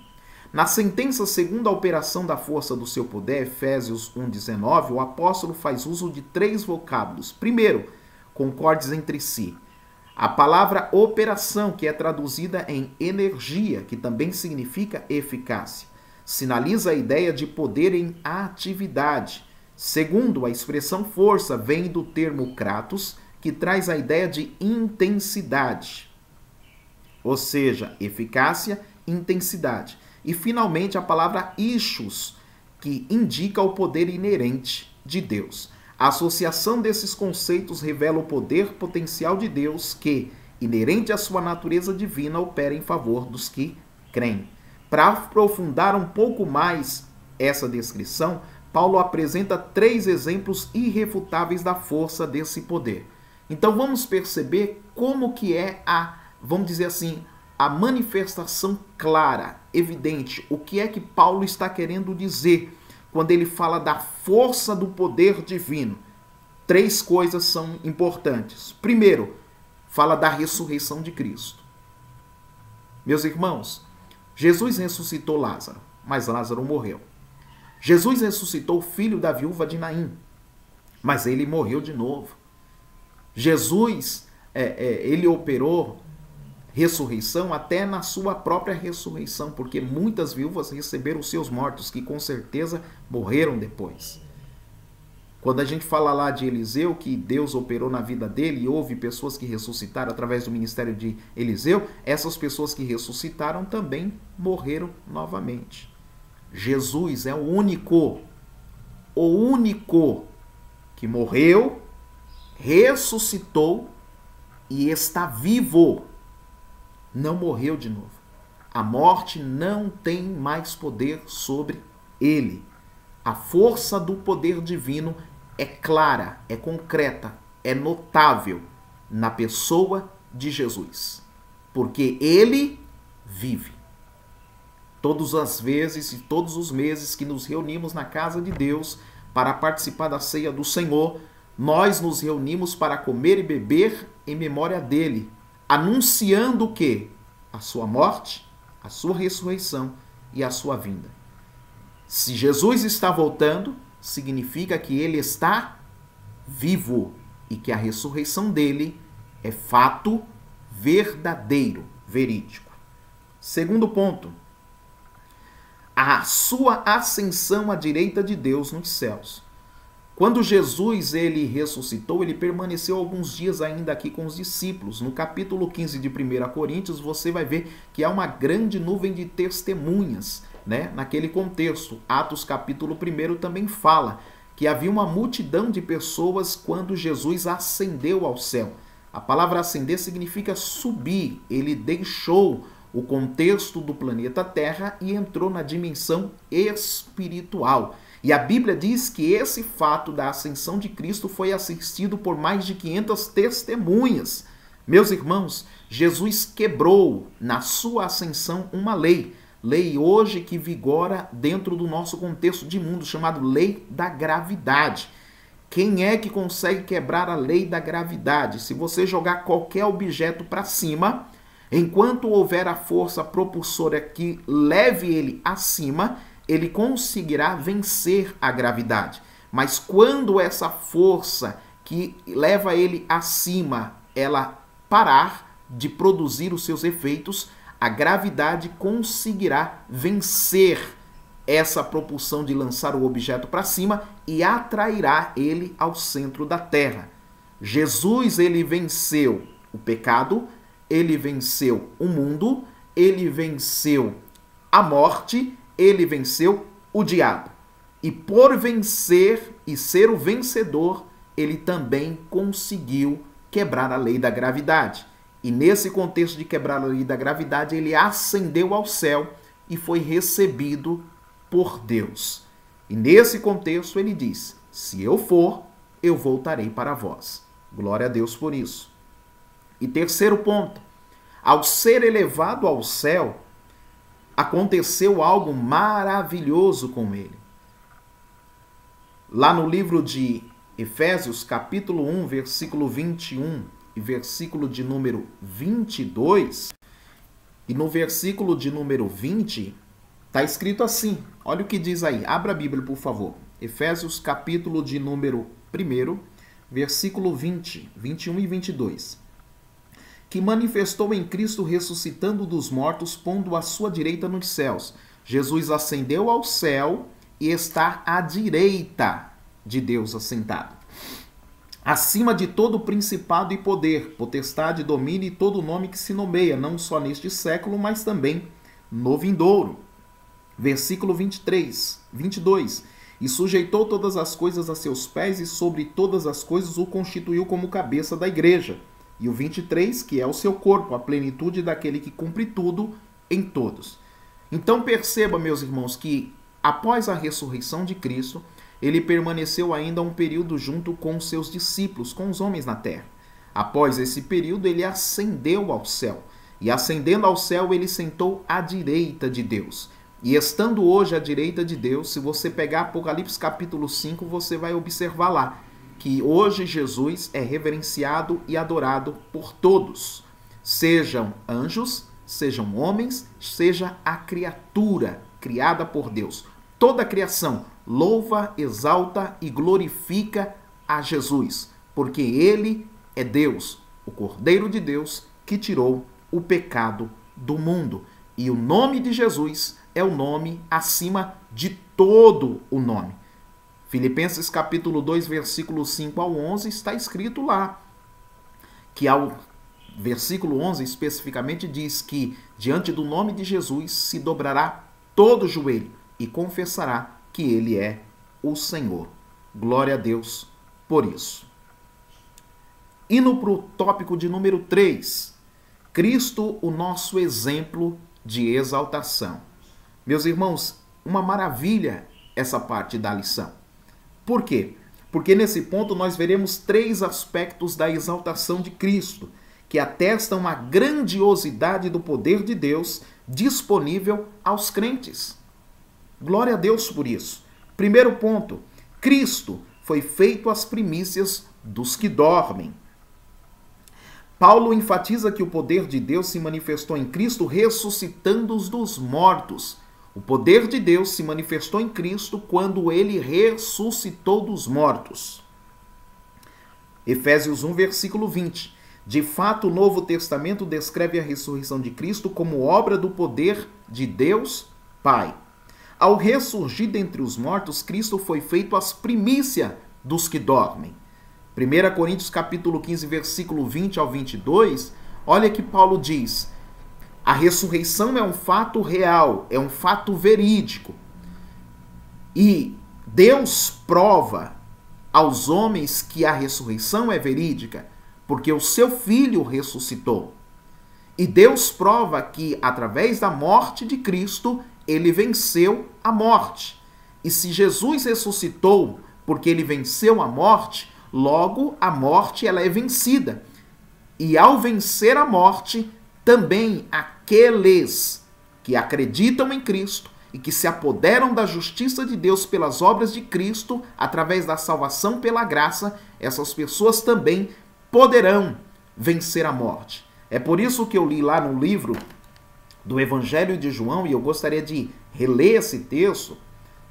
Na sentença segundo a operação da força do seu poder, Efésios 1,19, o apóstolo faz uso de 3 vocábulos. Primeiro, concordes entre si. A palavra operação, que é traduzida em energia, que também significa eficácia, sinaliza a ideia de poder em atividade. Segundo, a expressão força vem do termo kratos, que traz a ideia de intensidade, ou seja, eficácia, intensidade. E, finalmente, a palavra ischus, que indica o poder inerente de Deus. A associação desses conceitos revela o poder potencial de Deus que, inerente à sua natureza divina, opera em favor dos que creem. Para aprofundar um pouco mais essa descrição, Paulo apresenta 3 exemplos irrefutáveis da força desse poder. Então vamos perceber como que é vamos dizer assim, a manifestação clara, evidente, o que é que Paulo está querendo dizer quando ele fala da força do poder divino. 3 coisas são importantes. Primeiro, fala da ressurreição de Cristo. Meus irmãos, Jesus ressuscitou Lázaro, mas Lázaro morreu. Jesus ressuscitou o filho da viúva de Naim, mas ele morreu de novo. Jesus, ele operou ressurreição até na sua própria ressurreição, porque muitas viúvas receberam seus mortos, que com certeza morreram depois. Quando a gente fala lá de Eliseu, que Deus operou na vida dele e houve pessoas que ressuscitaram através do ministério de Eliseu, essas pessoas que ressuscitaram também morreram novamente. Jesus é o único que morreu, ressuscitou e está vivo. Não morreu de novo. A morte não tem mais poder sobre ele. A força do poder divino é clara, é concreta, é notável na pessoa de Jesus. Porque ele vive. Todas as vezes e todos os meses que nos reunimos na casa de Deus para participar da ceia do Senhor, nós nos reunimos para comer e beber em memória dele, anunciando o quê? A sua morte, a sua ressurreição e a sua vinda. Se Jesus está voltando, significa que ele está vivo e que a ressurreição dele é fato verdadeiro, verídico. Segundo ponto, a sua ascensão à direita de Deus nos céus. Quando Jesus ele ressuscitou, ele permaneceu alguns dias ainda aqui com os discípulos. No capítulo 15 de 1 Coríntios, você vai ver que há uma grande nuvem de testemunhas, né? Naquele contexto. Atos capítulo 1 também fala que havia uma multidão de pessoas quando Jesus ascendeu ao céu. A palavra ascender significa subir. Ele deixou o contexto do planeta Terra e entrou na dimensão espiritual. E a Bíblia diz que esse fato da ascensão de Cristo foi assistido por mais de 500 testemunhas. Meus irmãos, Jesus quebrou na sua ascensão uma lei hoje que vigora dentro do nosso contexto de mundo, chamado lei da gravidade. Quem é que consegue quebrar a lei da gravidade? Se você jogar qualquer objeto para cima, enquanto houver a força propulsora que leve ele acima, ele conseguirá vencer a gravidade. Mas quando essa força que leva ele acima, ela parar de produzir os seus efeitos, a gravidade conseguirá vencer essa propulsão de lançar o objeto para cima e atrairá ele ao centro da Terra. Jesus, ele venceu o pecado, ele venceu o mundo, ele venceu a morte, ele venceu o diabo. E por vencer e ser o vencedor, ele também conseguiu quebrar a lei da gravidade. E nesse contexto de quebrar a lei da gravidade, ele ascendeu ao céu e foi recebido por Deus. E nesse contexto ele diz: se eu for, eu voltarei para vós. Glória a Deus por isso. E terceiro ponto, ao ser elevado ao céu, aconteceu algo maravilhoso com ele. Lá no livro de Efésios, capítulo 1, versículo 21 e versículo de número 22, e no versículo de número 20, está escrito assim, olha o que diz aí, abra a Bíblia, por favor. Efésios, capítulo de número 1, versículo 20, 21 e 22. que manifestou em Cristo ressuscitando dos mortos, pondo à sua direita nos céus. Jesus ascendeu ao céu e está à direita de Deus assentado. Acima de todo principado e poder, potestade, domínio e todo nome que se nomeia, não só neste século, mas também no vindouro. Versículo 22. E sujeitou todas as coisas a seus pés e sobre todas as coisas o constituiu como cabeça da igreja. E o 23, que é o seu corpo, a plenitude daquele que cumpre tudo em todos. Então perceba, meus irmãos, que após a ressurreição de Cristo, ele permaneceu ainda um período junto com os seus discípulos, com os homens na terra. Após esse período, ele ascendeu ao céu. E ascendendo ao céu, ele sentou à direita de Deus. E estando hoje à direita de Deus, se você pegar Apocalipse capítulo 5, você vai observar lá que hoje Jesus é reverenciado e adorado por todos, sejam anjos, sejam homens, seja a criatura criada por Deus. Toda a criação louva, exalta e glorifica a Jesus, porque ele é Deus, o Cordeiro de Deus que tirou o pecado do mundo. E o nome de Jesus é o nome acima de todo o nome. Filipenses capítulo 2, versículo 5 ao 11, está escrito lá, que ao versículo 11 especificamente diz que diante do nome de Jesus se dobrará todo o joelho e confessará que ele é o Senhor. Glória a Deus por isso. Indo para o tópico de número 3, Cristo, o nosso exemplo de exaltação. Meus irmãos, uma maravilha essa parte da lição. Por quê? Porque nesse ponto nós veremos 3 aspectos da exaltação de Cristo, que atestam a grandiosidade do poder de Deus disponível aos crentes. Glória a Deus por isso. Primeiro ponto, Cristo foi feito as primícias dos que dormem. Paulo enfatiza que o poder de Deus se manifestou em Cristo ressuscitando-os dos mortos. O poder de Deus se manifestou em Cristo quando ele ressuscitou dos mortos. Efésios 1, versículo 20. De fato, o Novo Testamento descreve a ressurreição de Cristo como obra do poder de Deus Pai. Ao ressurgir dentre os mortos, Cristo foi feito as primícias dos que dormem. 1 Coríntios capítulo 15, versículo 20 ao 22, olha que Paulo diz: a ressurreição é um fato real, é um fato verídico. E Deus prova aos homens que a ressurreição é verídica, porque o seu Filho ressuscitou. E Deus prova que, através da morte de Cristo, ele venceu a morte. E se Jesus ressuscitou porque ele venceu a morte, logo a morte ela é vencida. E ao vencer a morte, também aqueles que acreditam em Cristo e que se apoderam da justiça de Deus pelas obras de Cristo, através da salvação pela graça, essas pessoas também poderão vencer a morte. É por isso que eu li lá no livro do Evangelho de João, e eu gostaria de reler esse texto,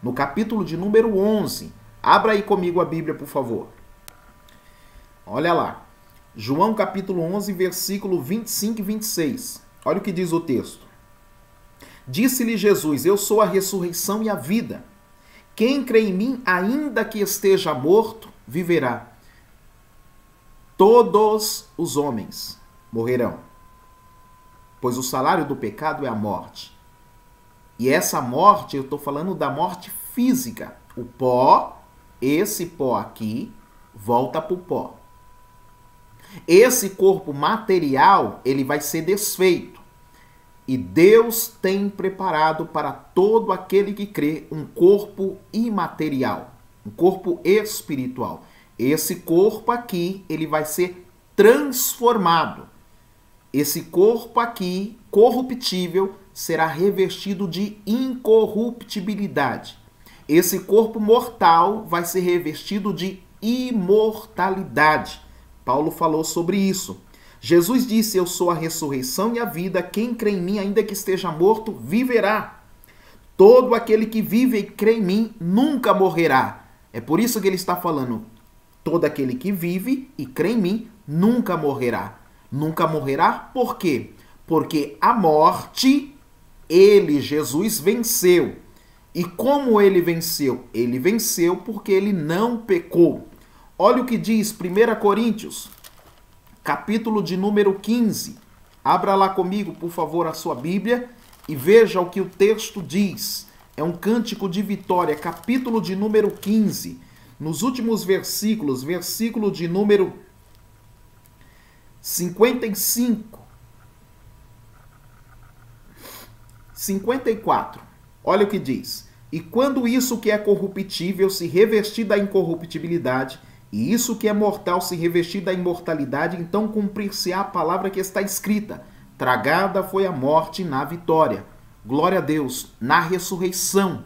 no capítulo de número 11. Abra aí comigo a Bíblia, por favor. Olha lá. João capítulo 11, versículo 25 e 26. Olha o que diz o texto. Disse-lhe Jesus: eu sou a ressurreição e a vida. Quem crê em mim, ainda que esteja morto, viverá. Todos os homens morrerão, pois o salário do pecado é a morte. E essa morte, eu estou falando da morte física. O pó, esse pó aqui, volta para o pó. Esse corpo material, ele vai ser desfeito. E Deus tem preparado para todo aquele que crê um corpo imaterial, um corpo espiritual. Esse corpo aqui, ele vai ser transformado. Esse corpo aqui, corruptível, será revestido de incorruptibilidade. Esse corpo mortal vai ser revestido de imortalidade. Paulo falou sobre isso. Jesus disse: eu sou a ressurreição e a vida. Quem crê em mim, ainda que esteja morto, viverá. Todo aquele que vive e crê em mim nunca morrerá. É por isso que ele está falando: todo aquele que vive e crê em mim nunca morrerá. Nunca morrerá. Por quê? Porque a morte, ele, Jesus, venceu. E como ele venceu? Ele venceu porque ele não pecou. Olha o que diz 1 Coríntios, capítulo de número 15. Abra lá comigo, por favor, a sua Bíblia e veja o que o texto diz. É um cântico de vitória, capítulo de número 15. Nos últimos versículos, versículo de número 55, 54. Olha o que diz. E quando isso que é corruptível se revestir da incorruptibilidade, e isso que é mortal se revestir da imortalidade, então cumprir-se-á a palavra que está escrita: tragada foi a morte na vitória. Glória a Deus, na ressurreição,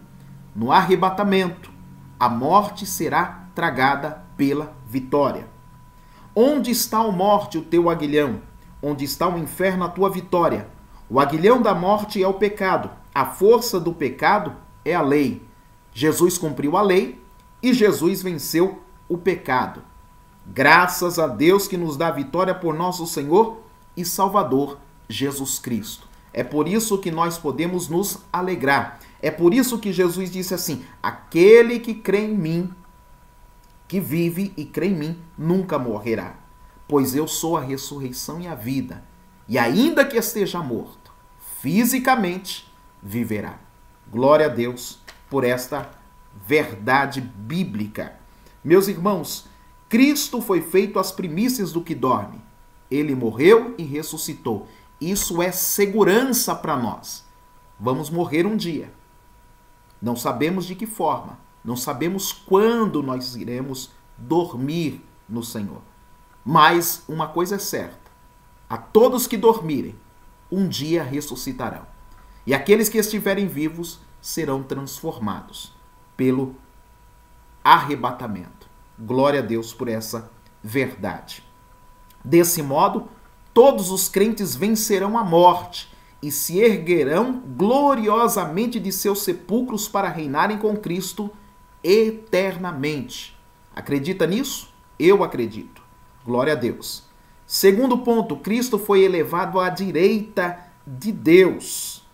no arrebatamento, a morte será tragada pela vitória. Onde está, ó morte, o teu aguilhão? Onde está o inferno, a tua vitória? O aguilhão da morte é o pecado. A força do pecado é a lei. Jesus cumpriu a lei e Jesus venceu o pecado. Graças a Deus que nos dá a vitória por nosso Senhor e Salvador Jesus Cristo. É por isso que nós podemos nos alegrar. É por isso que Jesus disse assim: aquele que crê em mim, que vive e crê em mim, nunca morrerá. Pois eu sou a ressurreição e a vida. E ainda que esteja morto, fisicamente viverá. Glória a Deus por esta verdade bíblica. Meus irmãos, Cristo foi feito as primícias do que dorme. Ele morreu e ressuscitou. Isso é segurança para nós. Vamos morrer um dia. Não sabemos de que forma. Não sabemos quando nós iremos dormir no Senhor. Mas uma coisa é certa. A todos que dormirem, um dia ressuscitarão. E aqueles que estiverem vivos serão transformados pelo arrebatamento. Glória a Deus por essa verdade. Desse modo, todos os crentes vencerão a morte e se erguerão gloriosamente de seus sepulcros para reinarem com Cristo eternamente. Acredita nisso? Eu acredito. Glória a Deus. Segundo ponto, Cristo foi elevado à direita de Deus.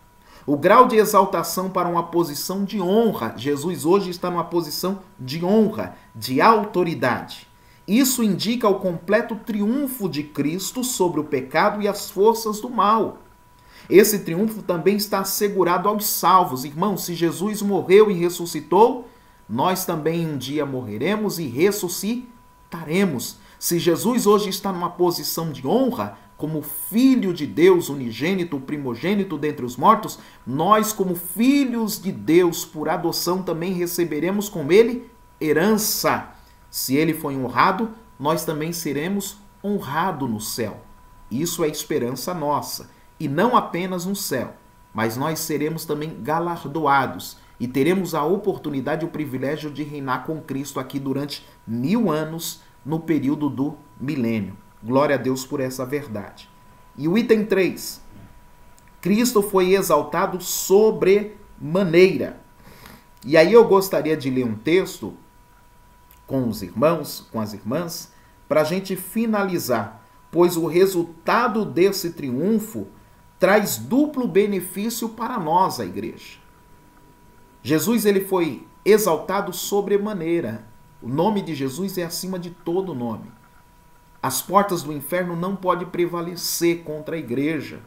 O grau de exaltação para uma posição de honra. Jesus hoje está numa posição de honra, de autoridade. Isso indica o completo triunfo de Cristo sobre o pecado e as forças do mal. Esse triunfo também está assegurado aos salvos. Irmãos, se Jesus morreu e ressuscitou, nós também um dia morreremos e ressuscitaremos. Se Jesus hoje está numa posição de honra, como Filho de Deus unigênito, primogênito dentre os mortos, nós, como filhos de Deus por adoção, também receberemos com ele herança. Se ele foi honrado, nós também seremos honrados no céu. Isso é esperança nossa. E não apenas no céu, mas nós seremos também galardoados e teremos a oportunidade e o privilégio de reinar com Cristo aqui durante 1000 anos no período do milênio. Glória a Deus por essa verdade. E o item 3. Cristo foi exaltado sobremaneira. E aí eu gostaria de ler um texto com os irmãos, com as irmãs, para a gente finalizar, pois o resultado desse triunfo traz duplo benefício para nós, a igreja. Jesus ele foi exaltado sobremaneira. O nome de Jesus é acima de todo nome. As portas do inferno não podem prevalecer contra a igreja.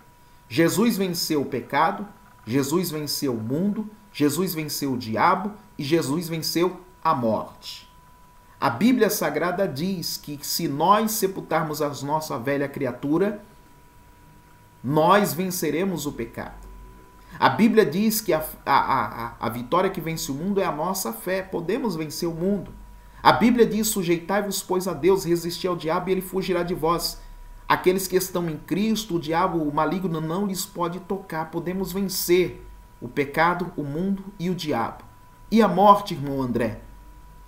Jesus venceu o pecado, Jesus venceu o mundo, Jesus venceu o diabo e Jesus venceu a morte. A Bíblia Sagrada diz que se nós sepultarmos a nossa velha criatura, nós venceremos o pecado. A Bíblia diz que a vitória que vence o mundo é a nossa fé. Podemos vencer o mundo. A Bíblia diz: sujeitai-vos, pois, a Deus, resisti ao diabo e ele fugirá de vós. Aqueles que estão em Cristo, o diabo, o maligno, não lhes pode tocar. Podemos vencer o pecado, o mundo e o diabo. E a morte, irmão André?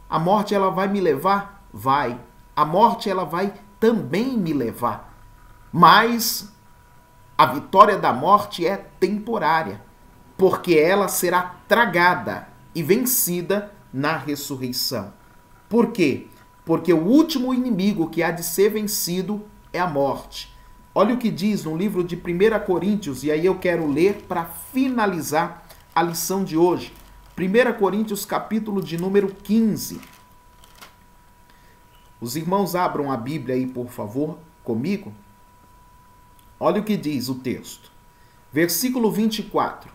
A morte, ela vai me levar? Vai. A morte, ela vai também me levar. Mas a vitória da morte é temporária, porque ela será tragada e vencida na ressurreição. Por quê? Porque o último inimigo que há de ser vencido é a morte. Olha o que diz no livro de 1 Coríntios, e aí eu quero ler para finalizar a lição de hoje. 1 Coríntios, capítulo de número 15. Os irmãos abram a Bíblia aí, por favor, comigo. Olha o que diz o texto. Versículo 24.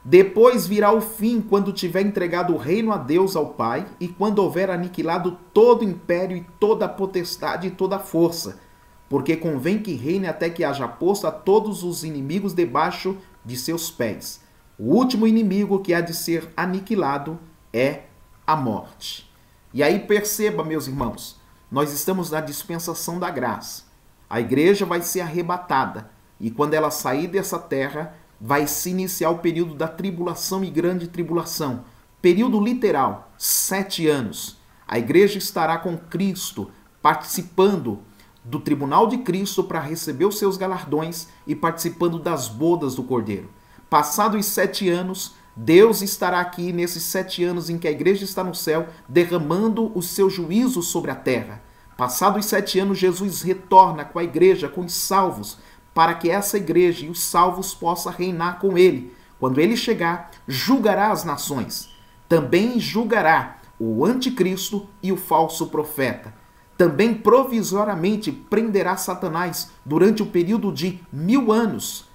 Depois virá o fim, quando tiver entregado o reino a Deus, ao Pai, e quando houver aniquilado todo o império e toda a potestade e toda a força, porque convém que reine até que haja posto a todos os inimigos debaixo de seus pés. O último inimigo que há de ser aniquilado é a morte. E aí perceba, meus irmãos, nós estamos na dispensação da graça. A igreja vai ser arrebatada, e quando ela sair dessa terra, vai se iniciar o período da tribulação e grande tribulação. Período literal, 7 anos. A igreja estará com Cristo, participando do tribunal de Cristo para receber os seus galardões e participando das bodas do Cordeiro. Passados os 7 anos, Deus estará aqui nesses 7 anos em que a igreja está no céu, derramando o seu juízo sobre a terra. Passados os 7 anos, Jesus retorna com a igreja, com os salvos, para que essa igreja e os salvos possam reinar com ele. Quando ele chegar, julgará as nações. Também julgará o anticristo e o falso profeta. Também provisoriamente prenderá Satanás durante o período de 1000 anos.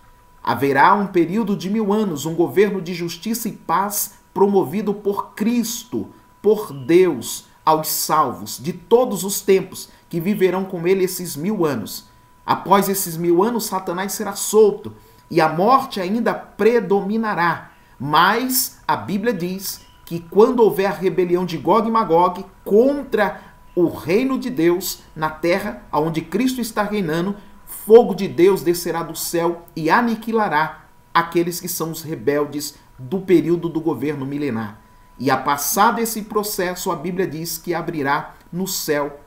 Haverá um período de 1000 anos, um governo de justiça e paz promovido por Cristo, por Deus, aos salvos de todos os tempos que viverão com ele esses 1000 anos. Após esses 1000 anos, Satanás será solto e a morte ainda predominará. Mas a Bíblia diz que quando houver a rebelião de Gog e Magog contra o reino de Deus na terra, onde Cristo está reinando, fogo de Deus descerá do céu e aniquilará aqueles que são os rebeldes do período do governo milenar. E a passado esse processo, a Bíblia diz que abrirá no céu,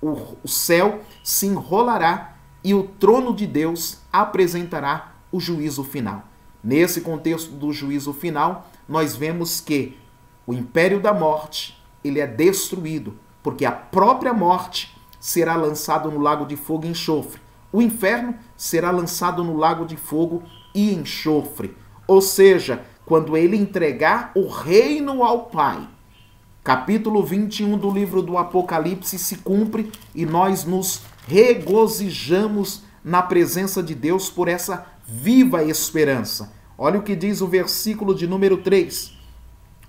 o céu se enrolará e o trono de Deus apresentará o juízo final. Nesse contexto do juízo final, nós vemos que o império da morte, ele é destruído, porque a própria morte será lançada no lago de fogo e enxofre. O inferno será lançado no lago de fogo e enxofre. Ou seja, quando ele entregar o reino ao Pai. Capítulo 21 do livro do Apocalipse se cumpre e nós nos regozijamos na presença de Deus por essa viva esperança. Olha o que diz o versículo de número 3.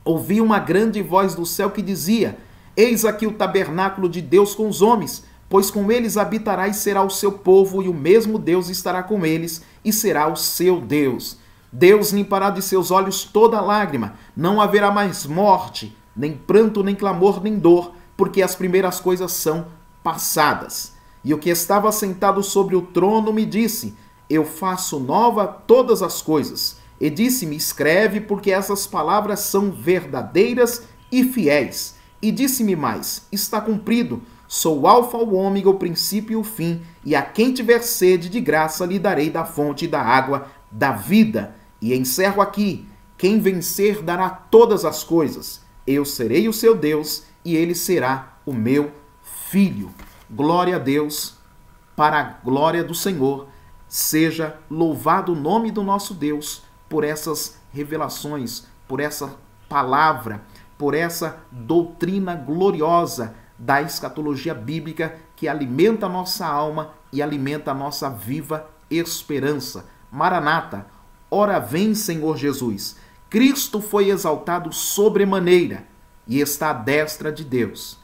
Ouvi uma grande voz do céu que dizia: Eis aqui o tabernáculo de Deus com os homens, pois com eles habitará e será o seu povo, e o mesmo Deus estará com eles, e será o seu Deus. Deus limpará de seus olhos toda lágrima, não haverá mais morte, nem pranto, nem clamor, nem dor, porque as primeiras coisas são passadas. E o que estava sentado sobre o trono me disse: Eu faço nova todas as coisas. E disse-me: Escreve, porque essas palavras são verdadeiras e fiéis. E disse-me mais: Está cumprido. Sou o alfa, o ômega, o princípio e o fim, e a quem tiver sede, de graça lhe darei da fonte da água da vida. E encerro aqui: quem vencer dará todas as coisas. Eu serei o seu Deus, e ele será o meu filho. Glória a Deus, para a glória do Senhor. Seja louvado o nome do nosso Deus por essas revelações, por essa palavra, por essa doutrina gloriosa da escatologia bíblica que alimenta a nossa alma e alimenta a nossa viva esperança. Maranata, ora vem, Senhor Jesus. Cristo foi exaltado sobremaneira e está à destra de Deus.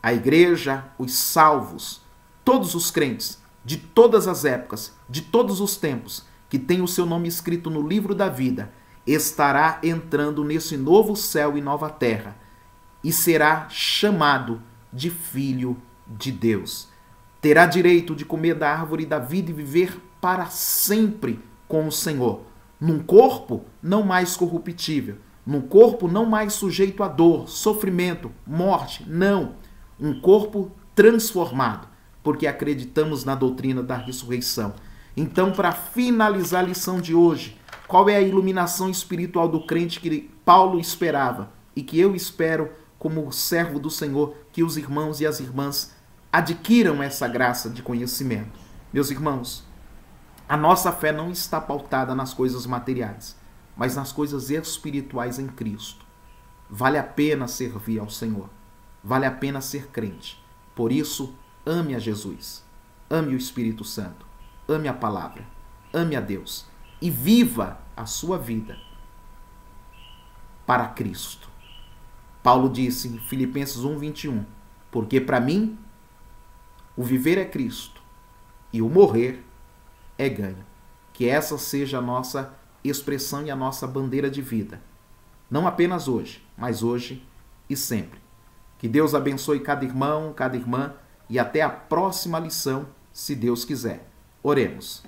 A igreja, os salvos, todos os crentes, de todas as épocas, de todos os tempos, que tem o seu nome escrito no livro da vida, estará entrando nesse novo céu e nova terra e será chamado de filho de Deus. Terá direito de comer da árvore da vida e viver para sempre com o Senhor, num corpo não mais corruptível, num corpo não mais sujeito a dor, sofrimento, morte, não. Um corpo transformado, porque acreditamos na doutrina da ressurreição. Então, para finalizar a lição de hoje, qual é a iluminação espiritual do crente que Paulo esperava e que eu espero como servo do Senhor, que os irmãos e as irmãs adquiram essa graça de conhecimento? Meus irmãos, A nossa fé não está pautada nas coisas materiais, mas nas coisas espirituais em Cristo. Vale a pena servir ao Senhor. Vale a pena ser crente. Por isso, ame a Jesus. Ame o Espírito Santo. Ame a palavra. Ame a Deus. E viva a sua vida para Cristo. Paulo disse em Filipenses 1:21, porque para mim o viver é Cristo e o morrer é ganho. Que essa seja a nossa expressão e a nossa bandeira de vida. Não apenas hoje, mas hoje e sempre. Que Deus abençoe cada irmão, cada irmã e até a próxima lição, se Deus quiser. Oremos.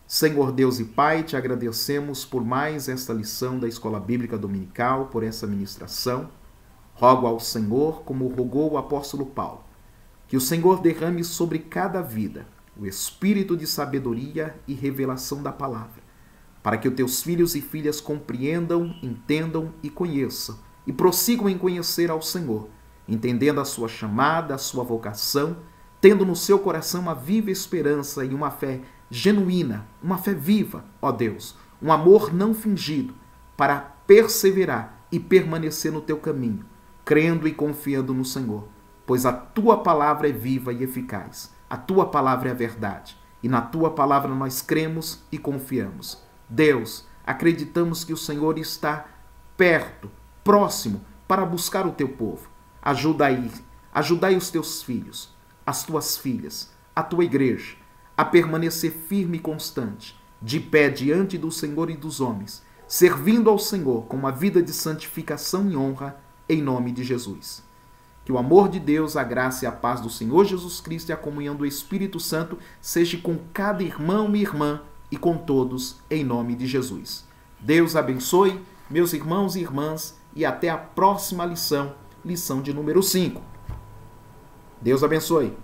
Senhor Deus e Pai, te agradecemos por mais esta lição da Escola Bíblica Dominical, por essa ministração. Rogo ao Senhor, como rogou o apóstolo Paulo, que o Senhor derrame sobre cada vida o espírito de sabedoria e revelação da palavra, para que os teus filhos e filhas compreendam, entendam e conheçam, e prossigam em conhecer ao Senhor, entendendo a sua chamada, a sua vocação, tendo no seu coração uma viva esperança e uma fé genuína, uma fé viva, ó Deus, um amor não fingido, para perseverar e permanecer no teu caminho, crendo e confiando no Senhor, pois a tua palavra é viva e eficaz, a tua palavra é a verdade, e na tua palavra nós cremos e confiamos. Deus, acreditamos que o Senhor está perto, próximo, para buscar o teu povo. Ajudai os teus filhos, as tuas filhas, a tua igreja, a permanecer firme e constante, de pé diante do Senhor e dos homens, servindo ao Senhor com uma vida de santificação e honra, em nome de Jesus. Que o amor de Deus, a graça e a paz do Senhor Jesus Cristo e a comunhão do Espírito Santo seja com cada irmão e irmã e com todos, em nome de Jesus. Deus abençoe, meus irmãos e irmãs, e até a próxima lição, lição de número 5. Deus abençoe.